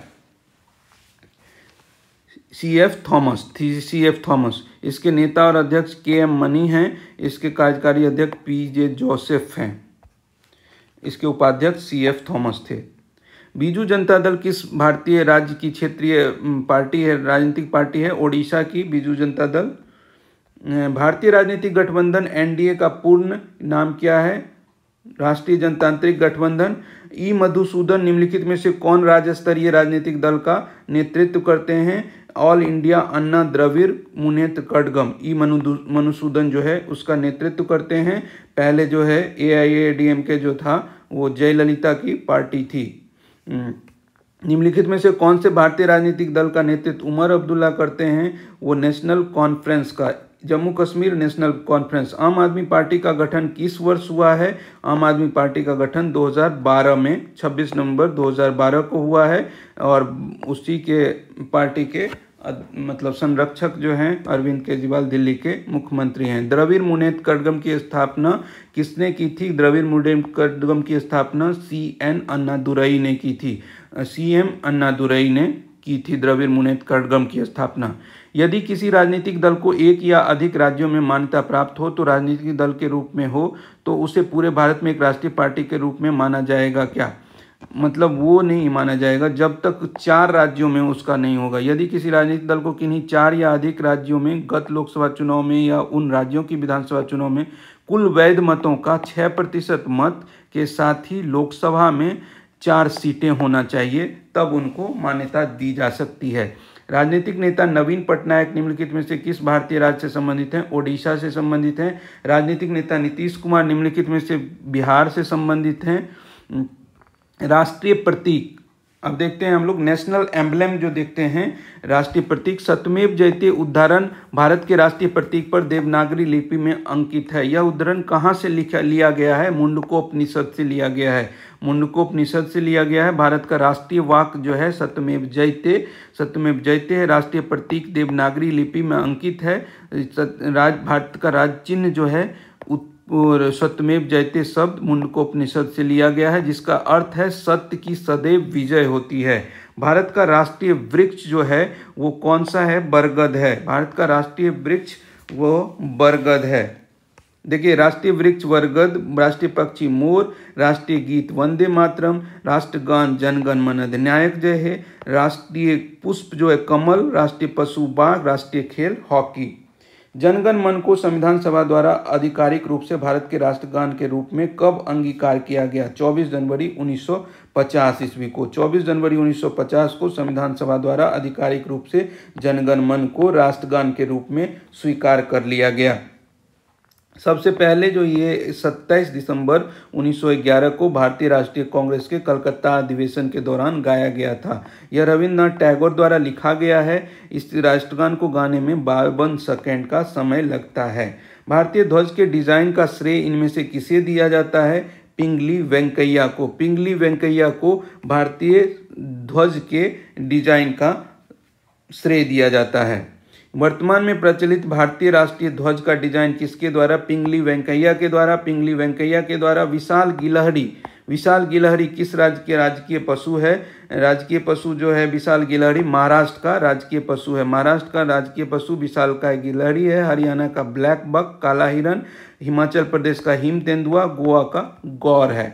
C.F. थॉमस। इसके नेता और अध्यक्ष K.M. मनी हैं। इसके कार्यकारी अध्यक्ष P.J. जोसेफ हैं। इसके उपाध्यक्ष C.F. थॉमस थे। बीजू जनता दल किस भारतीय राज्य की क्षेत्रीय पार्टी है? राजनीतिक पार्टी है ओडिशा की बीजू जनता दल। भारतीय राजनीतिक गठबंधन NDA का पूर्ण नाम क्या है? राष्ट्रीय जनतांत्रिक गठबंधन। ई मधुसूदन निम्नलिखित में से कौन राज्य स्तरीय राजनीतिक दल का नेतृत्व करते हैं? ऑल इंडिया अन्ना द्रविड़ मुनेत्र कड़गम। ई मधुसूदन जो है उसका नेतृत्व करते हैं। पहले जो है AIADMK जो था वो जयललिता की पार्टी थी। निम्नलिखित में से कौन से भारतीय राजनीतिक दल का नेतृत्व उमर अब्दुल्ला करते हैं? वो नेशनल कॉन्फ्रेंस का, जम्मू कश्मीर नेशनल कॉन्फ्रेंस। आम आदमी पार्टी का गठन किस वर्ष हुआ है? आम आदमी पार्टी का गठन 2012 में 26 नवंबर 2012 को हुआ है। और उसी के पार्टी के मतलब संरक्षक जो हैं अरविंद केजरीवाल दिल्ली के मुख्यमंत्री हैं। द्रविड़ मुनेत्र कड़गम की स्थापना किसने की थी? द्रविड़ मुनेत्र कड़गम की स्थापना CN अन्नादुरई ने की थी। CM अन्नादुरई ने की थी द्रविड़ मुनेत्र कड़गम की स्थापना। यदि किसी राजनीतिक दल को एक या अधिक राज्यों में मान्यता प्राप्त हो तो राजनीतिक दल के रूप में हो तो उसे पूरे भारत में एक राष्ट्रीय पार्टी के रूप में माना जाएगा क्या? मतलब वो नहीं माना जाएगा जब तक 4 राज्यों में उसका नहीं होगा। यदि किसी राजनीतिक दल को किन्हीं 4 या अधिक राज्यों में गत लोकसभा चुनाव में या उन राज्यों की विधानसभा चुनाव में कुल वैध मतों का 6% मत के साथ ही लोकसभा में 4 सीटें होना चाहिए, तब उनको मान्यता दी जा सकती है। राजनीतिक नेता नवीन पटनायक निम्नलिखित में से किस भारतीय राज्य से संबंधित हैं? ओडिशा से संबंधित हैं। राजनीतिक नेता नीतीश कुमार निम्नलिखित में से बिहार से संबंधित हैं। राष्ट्रीय प्रतीक, अब देखते हैं हम लोग नेशनल एम्बलम जो देखते हैं, राष्ट्रीय प्रतीक सत्यमेव जयते उद्धरण भारत के राष्ट्रीय प्रतीक पर देवनागरी लिपि में अंकित है। यह उद्धरण कहाँ से लिया गया है? मुंडकोपनिषद से लिया गया है। मुंडकोपनिषद से लिया गया है। भारत का राष्ट्रीय वाक्य जो है सत्यमेव जयते है। राष्ट्रीय प्रतीक देवनागरी लिपि में अंकित है। भारत का राज्य चिन्ह जो है और सत्यमेव जयते शब्द मुंडकोपनिषद से लिया गया है, जिसका अर्थ है सत्य की सदैव विजय होती है। भारत का राष्ट्रीय वृक्ष जो है वो कौन सा है? बरगद है। भारत का राष्ट्रीय वृक्ष वो बरगद है। देखिए, राष्ट्रीय वृक्ष बरगद, राष्ट्रीय पक्षी मोर, राष्ट्रीय गीत वंदे मातरम, राष्ट्रगान जनगण मन अधिनायक जय है, राष्ट्रीय पुष्प जो है कमल, राष्ट्रीय पशु बाघ, राष्ट्रीय खेल हॉकी। जनगण मन को संविधान सभा द्वारा आधिकारिक रूप से भारत के राष्ट्रगान के रूप में कब अंगीकार किया गया? 24 जनवरी 1950 ईस्वी को। 24 जनवरी 1950 को संविधान सभा द्वारा आधिकारिक रूप से जनगण मन को राष्ट्रगान के रूप में स्वीकार कर लिया गया। सबसे पहले जो ये 27 दिसंबर 1911 को भारतीय राष्ट्रीय कांग्रेस के कलकत्ता अधिवेशन के दौरान गाया गया था। यह रविन्द्रनाथ टैगोर द्वारा लिखा गया है। इस राष्ट्रगान को गाने में 52 सेकंड का समय लगता है। भारतीय ध्वज के डिजाइन का श्रेय इनमें से किसे दिया जाता है? पिंगली वेंकैया को। पिंगली वेंकैया को भारतीय ध्वज के डिजाइन का श्रेय दिया जाता है। वर्तमान में प्रचलित भारतीय राष्ट्रीय ध्वज का डिजाइन किसके द्वारा? पिंगली वेंकैया के द्वारा। पिंगली वेंकैया के द्वारा। विशाल गिलहरी। विशाल गिलहरी किस राज्य के राजकीय पशु है? राजकीय पशु जो है विशाल गिलहरी राष्ट्र का राजकीय पशु है। महाराष्ट्र का राजकीय पशु विशालकाय गिलहरी है। हरियाणा का ब्लैक बक काला हिरन, हिमाचल प्रदेश का हिम तेंदुआ, गोवा का गौर है।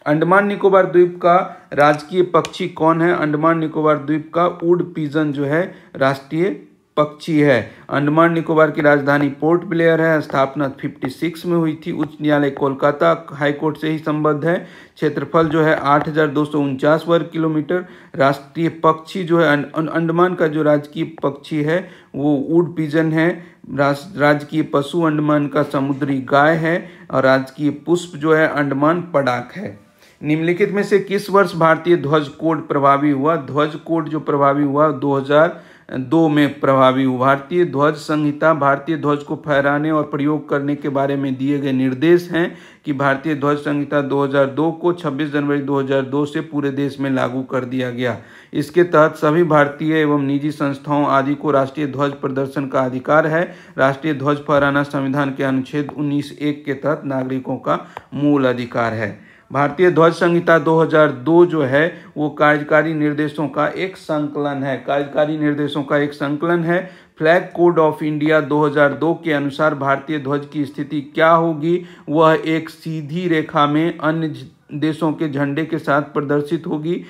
अंडमान निकोबार द्वीप का राजकीय पक्षी कौन है? अंडमान निकोबार द्वीप का वुड पिजन जो है राष्ट्रीय पक्षी है। अंडमान निकोबार की राजधानी पोर्ट ब्लेयर है। स्थापना 56 में हुई थी। उच्च न्यायालय कोलकाता हाईकोर्ट से ही संबद्ध है। क्षेत्रफल जो है 8,249 वर्ग किलोमीटर। राष्ट्रीय पक्षी जो है अंडमान का जो राजकीय पक्षी है वो वुड पिजन है। राजकीय पशु अंडमान का समुद्री गाय है। और राजकीय पुष्प जो है अंडमान पडाक है। निम्नलिखित में से किस वर्ष भारतीय ध्वज कोड प्रभावी हुआ? ध्वज कोड जो प्रभावी हुआ 2002 में प्रभावी हुआ। भारतीय ध्वज संहिता भारतीय ध्वज को फहराने और प्रयोग करने के बारे में दिए गए निर्देश हैं कि भारतीय ध्वज संहिता 2002 को 26 जनवरी 2002 से पूरे देश में लागू कर दिया गया। इसके तहत सभी भारतीय एवं निजी संस्थाओं आदि को राष्ट्रीय ध्वज प्रदर्शन का अधिकार है। राष्ट्रीय ध्वज फहराना संविधान के अनुच्छेद 19(1) के तहत नागरिकों का मूल अधिकार है। भारतीय ध्वज संहिता 2002 जो है वो कार्यकारी निर्देशों का एक संकलन है। कार्यकारी निर्देशों का एक संकलन है। फ्लैग कोड ऑफ इंडिया 2002 के अनुसार भारतीय ध्वज की स्थिति क्या होगी? वह एक सीधी रेखा में अन्य देशों के झंडे के साथ प्रदर्शित होगी।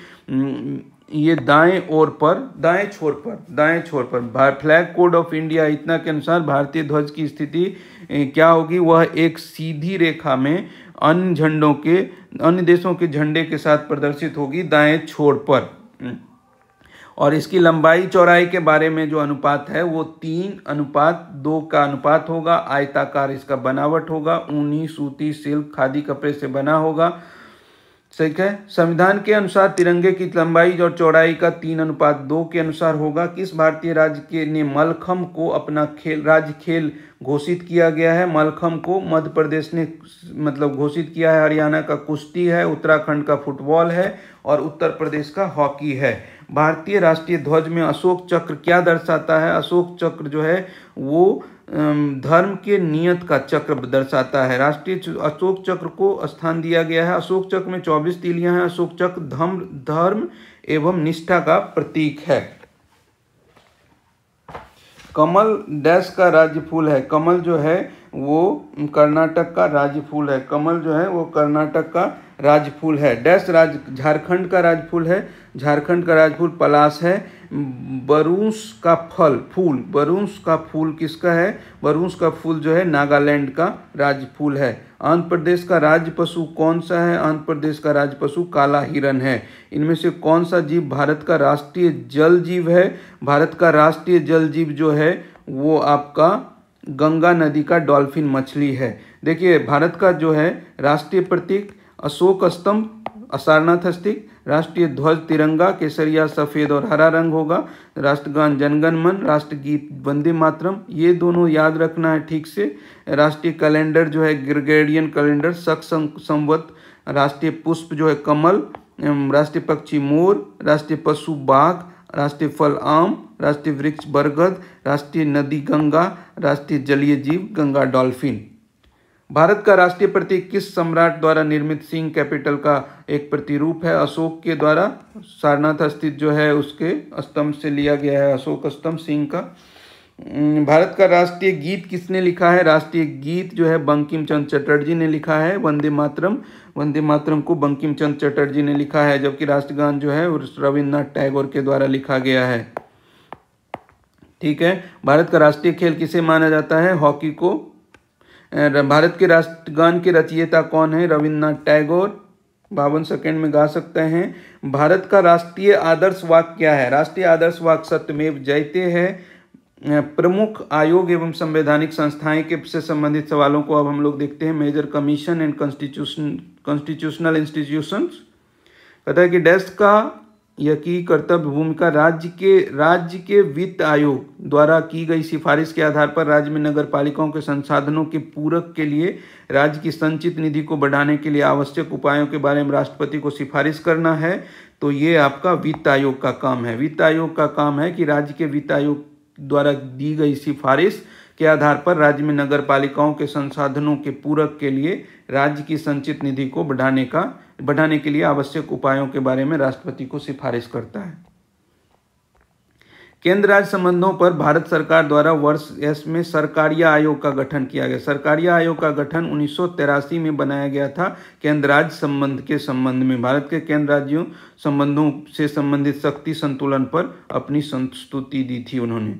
ये दाएं छोर पर फ्लैग कोड ऑफ इंडिया इतना के अनुसार भारतीय ध्वज की स्थिति क्या होगी? वह एक सीधी रेखा में अन्य देशों के झंडे के साथ प्रदर्शित होगी दाएं छोर पर। और इसकी लंबाई चौड़ाई के बारे में जो अनुपात है वो 3:2 का अनुपात होगा। आयताकार इसका बनावट होगा। ऊनी, सूती, सिल्क, खादी कपड़े से बना होगा। सही है। संविधान के अनुसार तिरंगे की लंबाई और चौड़ाई का 3:2 के अनुसार होगा। किस भारतीय राज्य ने मलखम्ब को अपना राज्य खेल घोषित किया गया है? मलखम्ब को मध्य प्रदेश ने घोषित किया है। हरियाणा का कुश्ती है। उत्तराखंड का फुटबॉल है। और उत्तर प्रदेश का हॉकी है। भारतीय राष्ट्रीय ध्वज में अशोक चक्र क्या दर्शाता है? अशोक चक्र जो है वो धर्म के नियत का चक्र दर्शाता है। राष्ट्रीय अशोक चक्र को स्थान दिया गया है। अशोक चक्र में 24 तीलियां हैं। अशोक चक्र धर्म एवं निष्ठा का प्रतीक है। कमल डैश का राज्य फूल है। कमल जो है वो कर्नाटक का राज्य फूल है। कमल जो है वो कर्नाटक का राज्य फूल है। डैश राज्य झारखंड का राज्य फूल है। झारखंड का राज्य फूल पलाश है। बरूस का फूल किसका है? बरूस का फूल जो है नागालैंड का राज्य फूल है। आंध्र प्रदेश का राज्य पशु कौन सा है? आंध्र प्रदेश का राज्य पशु काला हिरन है। इनमें से कौन सा जीव भारत का राष्ट्रीय जल जीव है? भारत का राष्ट्रीय जल जीव जो है वो आपका गंगा नदी का डॉल्फिन मछली है। देखिए भारत का जो है राष्ट्रीय प्रतीक अशोक स्तंभ, सारनाथ स्थित। राष्ट्रीय ध्वज तिरंगा केसरिया सफेद और हरा रंग होगा। राष्ट्रगान जनगण मन, राष्ट्रगीत वंदे मातरम, ये दोनों याद रखना है ठीक से। राष्ट्रीय कैलेंडर जो है ग्रेगोरियन कैलेंडर, शक संवत। राष्ट्रीय पुष्प जो है कमल। राष्ट्रीय पक्षी मोर। राष्ट्रीय पशु बाघ। राष्ट्रीय फल आम। राष्ट्रीय वृक्ष बरगद। राष्ट्रीय नदी गंगा। राष्ट्रीय जलीय जीव गंगा डॉल्फिन। भारत का राष्ट्रीय प्रतीक किस सम्राट द्वारा निर्मित सिंह कैपिटल का एक प्रतिरूप है? अशोक के द्वारा। सारनाथ स्थित जो है उसके स्तंभ से लिया गया है, अशोक स्तंभ सिंह का। भारत का राष्ट्रीय गीत किसने लिखा है? राष्ट्रीय गीत जो है बंकिम चंद्र चटर्जी ने लिखा है। वंदे मातरम को बंकिम चंद्र चटर्जी ने लिखा है। जबकि राष्ट्रगान जो है रविन्द्रनाथ टैगोर के द्वारा लिखा गया है। ठीक है। भारत का राष्ट्रीय खेल किसे माना जाता है? हॉकी को। भारत के राष्ट्रगान के रचयिता कौन है? रविन्द्रनाथ टैगोर। 52 सेकंड में गा सकते हैं। भारत का राष्ट्रीय आदर्श वाक्य क्या है? राष्ट्रीय आदर्श वाक्य सत्यमेव जयते है। प्रमुख आयोग एवं संवैधानिक संस्थाएं के से संबंधित सवालों को अब हम लोग देखते हैं। Major commission and constitutional institutions कहता है कि डैश का यह की कर्तव्य भूमिका राज्य के वित्त आयोग द्वारा की गई सिफारिश के आधार पर राज्य में नगर पालिकाओं के संसाधनों के पूरक के लिए राज्य की संचित निधि को बढ़ाने के लिए आवश्यक उपायों के बारे में राष्ट्रपति को सिफारिश करना है। तो ये आपका वित्त आयोग का काम है। वित्त आयोग का काम है कि राज्य के वित्त आयोग द्वारा दी गई सिफारिश के आधार पर राज्य में नगर पालिकाओं के संसाधनों के पूरक के लिए राज्य की संचित निधि को बढ़ाने के लिए आवश्यक उपायों के बारे में राष्ट्रपति को सिफारिश करता है। केंद्र राज्य संबंधों पर भारत सरकार द्वारा वर्ष S में सरकारिया आयोग का गठन किया गया। सरकारिया आयोग का गठन 1983 में बनाया गया था केंद्र राज्य संबंध के संबंध में। भारत के केंद्र राज्यों संबंधों से संबंधित शक्ति संतुलन पर अपनी संस्तुति दी थी उन्होंने।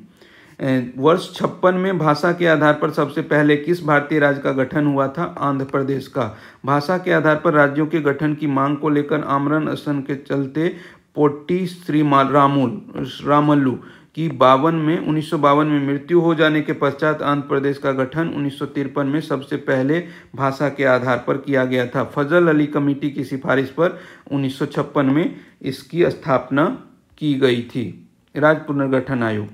वर्ष 56 में भाषा के आधार पर सबसे पहले किस भारतीय राज्य का गठन हुआ था? आंध्र प्रदेश का। भाषा के आधार पर राज्यों के गठन की मांग को लेकर आमरण अनशन के चलते पोट्टी श्री रामल्लू की 1952 में मृत्यु हो जाने के पश्चात आंध्र प्रदेश का गठन 1953 में सबसे पहले भाषा के आधार पर किया गया था। फजल अली कमेटी की सिफारिश पर 1956 में इसकी स्थापना की गई थी। राज्य पुनर्गठन आयोग।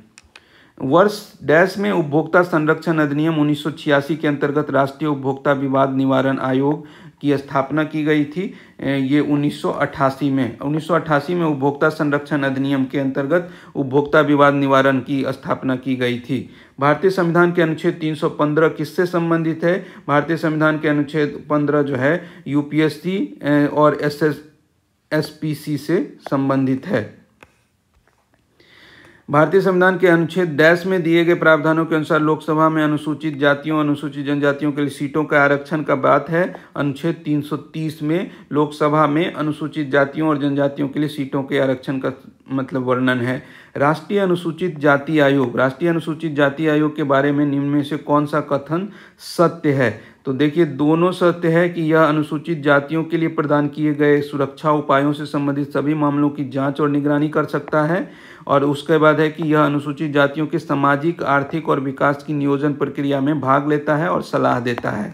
वर्ष डैश में उपभोक्ता संरक्षण अधिनियम 1986 के अंतर्गत राष्ट्रीय उपभोक्ता विवाद निवारण आयोग की स्थापना की गई थी। ये 1988 में उपभोक्ता संरक्षण अधिनियम के अंतर्गत उपभोक्ता विवाद निवारण की स्थापना की गई थी। भारतीय संविधान के अनुच्छेद 315 किससे संबंधित है? भारतीय संविधान के अनुच्छेद 15 जो है यूपीएससी और एसपीसी से संबंधित है। भारतीय संविधान के अनुच्छेद डैश में दिए गए प्रावधानों के अनुसार लोकसभा में अनुसूचित जातियों अनुसूचित जनजातियों के लिए सीटों का आरक्षण का बात है। अनुच्छेद 330 में लोकसभा में अनुसूचित जातियों और जनजातियों के लिए सीटों के आरक्षण का मतलब वर्णन है। राष्ट्रीय अनुसूचित जाति आयोग। राष्ट्रीय अनुसूचित जाति आयोग के बारे में निम्न में से कौन सा कथन सत्य है? तो देखिए दोनों सत्य है कि यह अनुसूचित जातियों के लिए प्रदान किए गए सुरक्षा उपायों से संबंधित सभी मामलों की जांच और निगरानी कर सकता है, और उसके बाद है कि यह अनुसूचित जातियों के सामाजिक आर्थिक और विकास की नियोजन प्रक्रिया में भाग लेता है और सलाह देता है।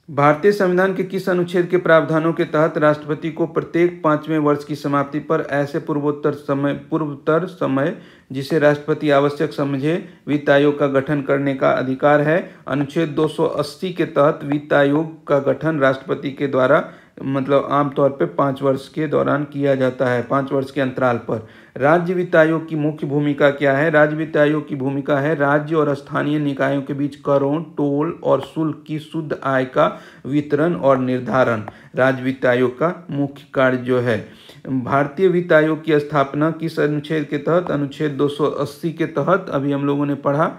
भारतीय संविधान के किस अनुच्छेद के प्रावधानों के तहत राष्ट्रपति को प्रत्येक 5वें वर्ष की समाप्ति पर ऐसे पूर्वोत्तर समय जिसे राष्ट्रपति आवश्यक समझे वित्त आयोग का गठन करने का अधिकार है? अनुच्छेद 280 के तहत वित्त आयोग का गठन राष्ट्रपति के द्वारा मतलब आमतौर पे 5 वर्ष के दौरान किया जाता है, 5 वर्ष के अंतराल पर। राज्य वित्त आयोग की मुख्य भूमिका क्या है? राज्य वित्त आयोग की भूमिका है राज्य और स्थानीय निकायों के बीच करों, टोल और शुल्क की शुद्ध आय का वितरण और निर्धारण। राज्य वित्त आयोग का मुख्य कार्य जो है। भारतीय वित्त आयोग की स्थापना किस अनुच्छेद के तहत? अनुच्छेद 280 के तहत। अभी हम लोगों ने पढ़ा।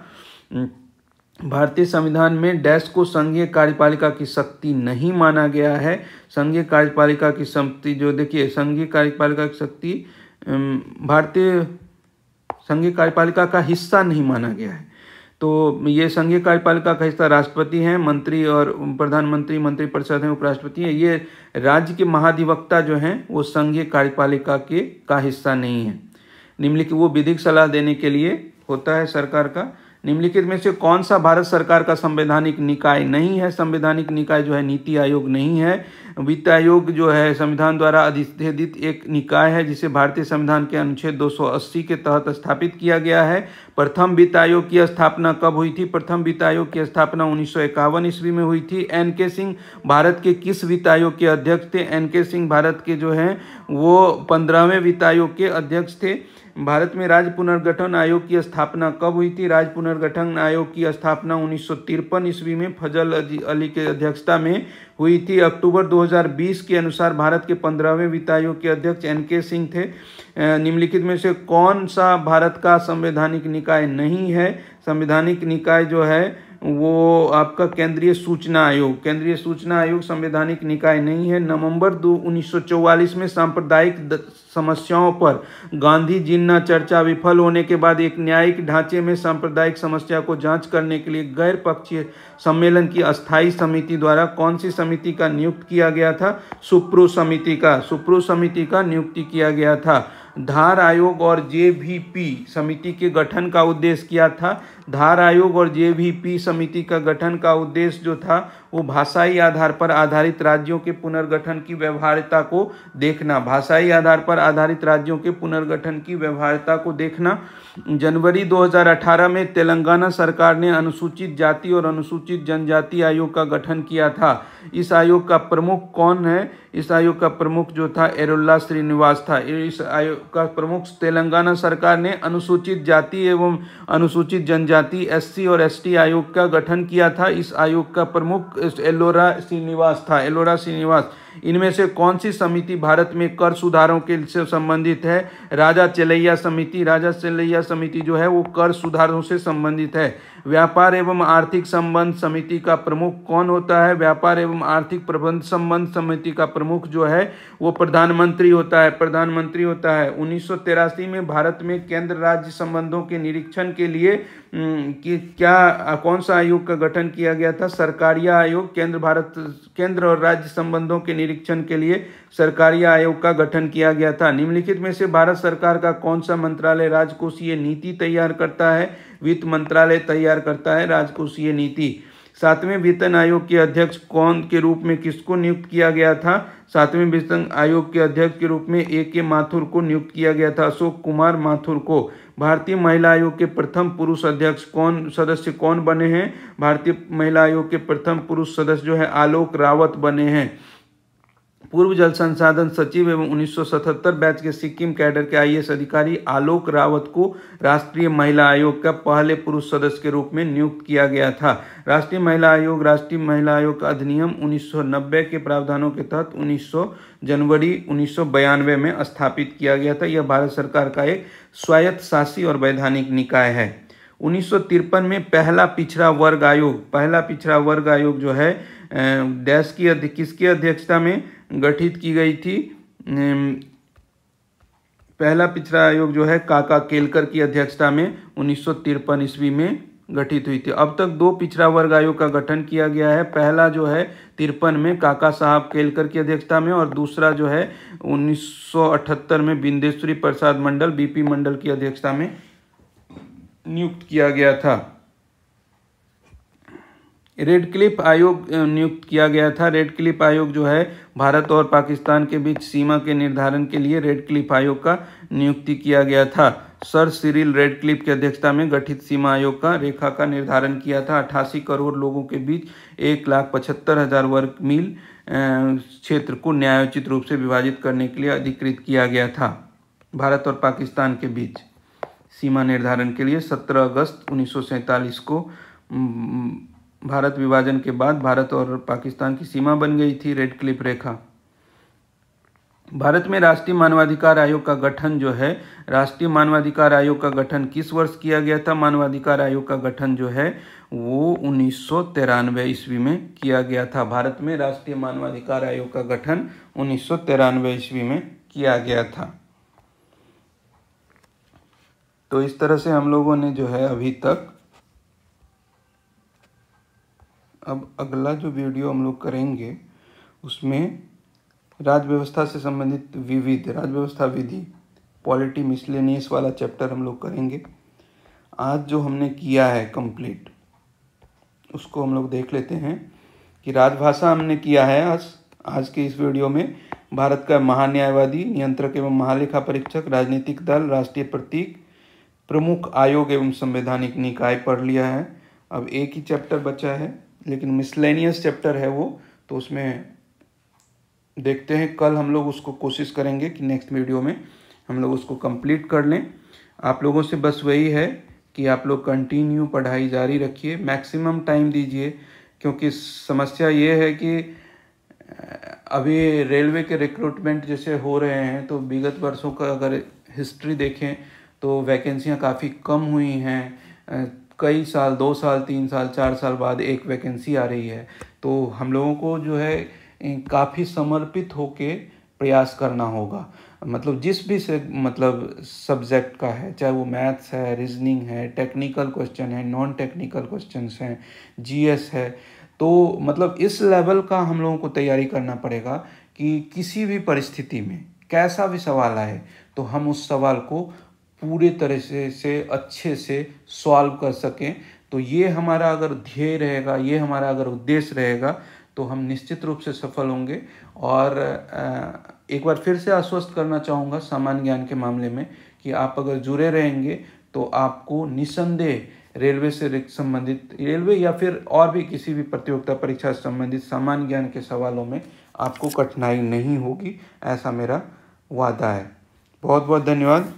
भारतीय संविधान में डैश को संघीय कार्यपालिका की शक्ति नहीं माना गया है। संघीय कार्यपालिका की शक्ति जो देखिए संघीय कार्यपालिका की शक्ति भारतीय संघीय कार्यपालिका का हिस्सा नहीं माना गया है। तो ये संघीय कार्यपालिका का हिस्सा राष्ट्रपति हैं, मंत्री और प्रधानमंत्री, मंत्रिपरिषद हैं, उपराष्ट्रपति हैं। ये राज्य के महाधिवक्ता जो हैं वो संघीय कार्यपालिका का हिस्सा नहीं है। निम्नलिखित वो विधिक सलाह देने के लिए होता है सरकार का। निम्नलिखित में से कौन सा भारत सरकार का संवैधानिक निकाय नहीं है? संवैधानिक निकाय जो है नीति आयोग नहीं है। वित्त आयोग जो है संविधान द्वारा अधिनियमित एक निकाय है जिसे भारतीय संविधान के अनुच्छेद 280 के तहत स्थापित किया गया है। प्रथम वित्त आयोग की स्थापना कब हुई थी? प्रथम वित्त आयोग की स्थापना 1951 ईस्वी में हुई थी। एन.के. सिंह भारत के किस वित्त आयोग के अध्यक्ष थे? एन.के. सिंह भारत के जो हैं वो 15वें वित्त आयोग के अध्यक्ष थे। भारत में राज्य पुनर्गठन आयोग की स्थापना कब हुई थी? राज्य पुनर्गठन आयोग की स्थापना 1953 ईस्वी में फजल अली के अध्यक्षता में हुई थी। अक्टूबर 2020 के अनुसार भारत के 15वें वित्त आयोग के अध्यक्ष एन.के. सिंह थे। निम्नलिखित में से कौन सा भारत का संवैधानिक निकाय नहीं है? संवैधानिक निकाय जो है वो आपका केंद्रीय सूचना आयोग। केंद्रीय सूचना आयोग संवैधानिक निकाय नहीं है। नवंबर 1944 में सांप्रदायिक समस्याओं पर गांधी जिन्ना चर्चा विफल होने के बाद एक न्यायिक ढांचे में सांप्रदायिक समस्या को जांच करने के लिए गैर पक्षीय सम्मेलन की अस्थायी समिति द्वारा कौन सी समिति का नियुक्त किया गया था? सुप्रू समिति का नियुक्ति किया गया था। धार आयोग और जेवीपी समिति के गठन का उद्देश्य क्या था? धार आयोग और जेवीपी समिति का गठन का उद्देश्य जो था वो भाषाई आधार पर आधारित राज्यों के पुनर्गठन की व्यवहार्यता को देखना। भाषाई आधार पर आधारित राज्यों के पुनर्गठन की व्यवहार्यता को देखना। जनवरी 2018 में तेलंगाना सरकार ने अनुसूचित जाति और अनुसूचित जनजाति आयोग का गठन किया था। इस आयोग का प्रमुख कौन है? इस आयोग का प्रमुख जो था एरोल्ला श्रीनिवास था। इस आयोग का प्रमुख तेलंगाना सरकार ने अनुसूचित जाति एवं अनुसूचित जनजाति एससी और एसटी आयोग का गठन किया था। इस आयोग का प्रमुख एलोरा श्रीनिवास था। इनमें से कौन सी समिति भारत में कर सुधारों के से संबंधित है? राजा चेलैया समिति जो है वो कर सुधारों से संबंधित है। व्यापार एवं आर्थिक संबंध समिति का प्रमुख कौन होता है? व्यापार एवं आर्थिक प्रबंध संबंध समिति का प्रमुख जो है वो प्रधानमंत्री होता है। 1983 में भारत में केंद्र राज्य संबंधों के निरीक्षण के लिए कौन सा आयोग का गठन किया गया था? सरकारिया आयोग। केंद्र और राज्य संबंधों के निरीक्षण के लिए सरकारिया आयोग का गठन किया गया था। निम्नलिखित में से भारत सरकार का कौन सा मंत्रालय राजकोषीय नीति तैयार करता है? वित्त मंत्रालय तैयार करता है राजकोषीय नीति। 7वें वेतन आयोग के अध्यक्ष कौन के रूप में किसको नियुक्त किया गया था? 7वें वेतन आयोग के अध्यक्ष के रूप में A.K. माथुर को नियुक्त किया गया था, अशोक कुमार माथुर को। भारतीय महिला आयोग के प्रथम पुरुष अध्यक्ष सदस्य कौन बने हैं? भारतीय महिला आयोग के प्रथम पुरुष सदस्य जो है आलोक रावत बने हैं। पूर्व जल संसाधन सचिव एवं 1977 बैच के सिक्किम कैडर के IAS अधिकारी आलोक रावत को राष्ट्रीय महिला आयोग का पहले पुरुष सदस्य के रूप में नियुक्त किया गया था। राष्ट्रीय महिला आयोग का अधिनियम 1990 के प्रावधानों के तहत जनवरी 1992 में स्थापित किया गया था। यह भारत सरकार का एक स्वायत्त शासी और वैधानिक निकाय है। 1953 में पहला पिछड़ा वर्ग आयोग जो है देश की किसकी अध्यक्षता में गठित की गई थी? पहला पिछड़ा आयोग जो है काका केलकर की अध्यक्षता में 1953 ईस्वी में गठित हुई थी। अब तक 2 पिछड़ा वर्ग आयोग का गठन किया गया है। पहला जो है 53 में काका साहब केलकर की अध्यक्षता में और दूसरा जो है 1978 में बिंदेश्वरी प्रसाद मंडल BP मंडल की अध्यक्षता में नियुक्त किया गया था। रेडक्लिफ आयोग नियुक्त किया गया था। रेडक्लिफ आयोग जो है भारत और पाकिस्तान के बीच सीमा के निर्धारण के लिए रेडक्लिफ आयोग का नियुक्ति किया गया था। सर सिरिल रेडक्लिफ की अध्यक्षता में गठित सीमा आयोग का रेखा का निर्धारण किया था। 88 करोड़ लोगों के बीच 1,75,000 वर्ग मील क्षेत्र को न्यायोचित रूप से विभाजित करने के लिए अधिकृत किया गया था। भारत और पाकिस्तान के बीच सीमा निर्धारण के लिए 17 अगस्त 1947 को भारत विभाजन के बाद भारत और पाकिस्तान की सीमा बन गई थी रेडक्लिफ रेखा। भारत में राष्ट्रीय मानवाधिकार आयोग का गठन जो है राष्ट्रीय मानवाधिकार आयोग का गठन किस वर्ष किया गया था? मानवाधिकार आयोग का गठन जो है वो 1993 ईस्वी में किया गया था। भारत में राष्ट्रीय मानवाधिकार आयोग का गठन 1993 ईस्वी में किया गया था। तो इस तरह से हम लोगों ने जो है अभी तक, अब अगला जो वीडियो हम लोग करेंगे उसमें राज्य व्यवस्था से संबंधित विविध राज्य व्यवस्था विधि पॉलिटी मिसलेनियस वाला चैप्टर हम लोग करेंगे। आज जो हमने किया है कंप्लीट उसको हम लोग देख लेते हैं कि राजभाषा हमने किया है। आज के इस वीडियो में भारत का महान्यायवादी, नियंत्रक एवं महालेखा परीक्षक, राजनीतिक दल, राष्ट्रीय प्रतीक, प्रमुख आयोग एवं संवैधानिक निकाय पढ़ लिया है। अब एक ही चैप्टर बचा है लेकिन मिसलेनियस चैप्टर है वो, तो उसमें देखते हैं। कल हम लोग उसको कोशिश करेंगे कि नेक्स्ट वीडियो में हम लोग उसको कंप्लीट कर लें। आप लोगों से बस वही है कि आप लोग कंटिन्यू पढ़ाई जारी रखिए, मैक्सिमम टाइम दीजिए, क्योंकि समस्या ये है कि अभी रेलवे के रिक्रूटमेंट जैसे हो रहे हैं तो विगत वर्षों का अगर हिस्ट्री देखें तो वैकेंसियां काफ़ी कम हुई हैं। कई साल, 2 साल, 3 साल, 4 साल बाद एक वैकेंसी आ रही है। तो हम लोगों को जो है काफ़ी समर्पित होके प्रयास करना होगा। मतलब जिस भी से मतलब सब्जेक्ट का है, चाहे वो मैथ्स है, रीजनिंग है, टेक्निकल क्वेश्चन है, नॉन टेक्निकल क्वेश्चंस हैं, जीएस है, तो मतलब इस लेवल का हम लोगों को तैयारी करना पड़ेगा कि किसी भी परिस्थिति में कैसा भी सवाल आए तो हम उस सवाल को पूरे तरह से अच्छे से सॉल्व कर सकें। तो ये हमारा अगर ध्येय रहेगा, ये हमारा अगर उद्देश्य रहेगा, तो हम निश्चित रूप से सफल होंगे। और एक बार फिर से आश्वस्त करना चाहूँगा सामान्य ज्ञान के मामले में कि आप अगर जुड़े रहेंगे तो आपको निसंदेह रेलवे से संबंधित, रेलवे या फिर और भी किसी भी प्रतियोगिता परीक्षा से संबंधित सामान्य ज्ञान के सवालों में आपको कठिनाई नहीं होगी, ऐसा मेरा वादा है। बहुत बहुत धन्यवाद।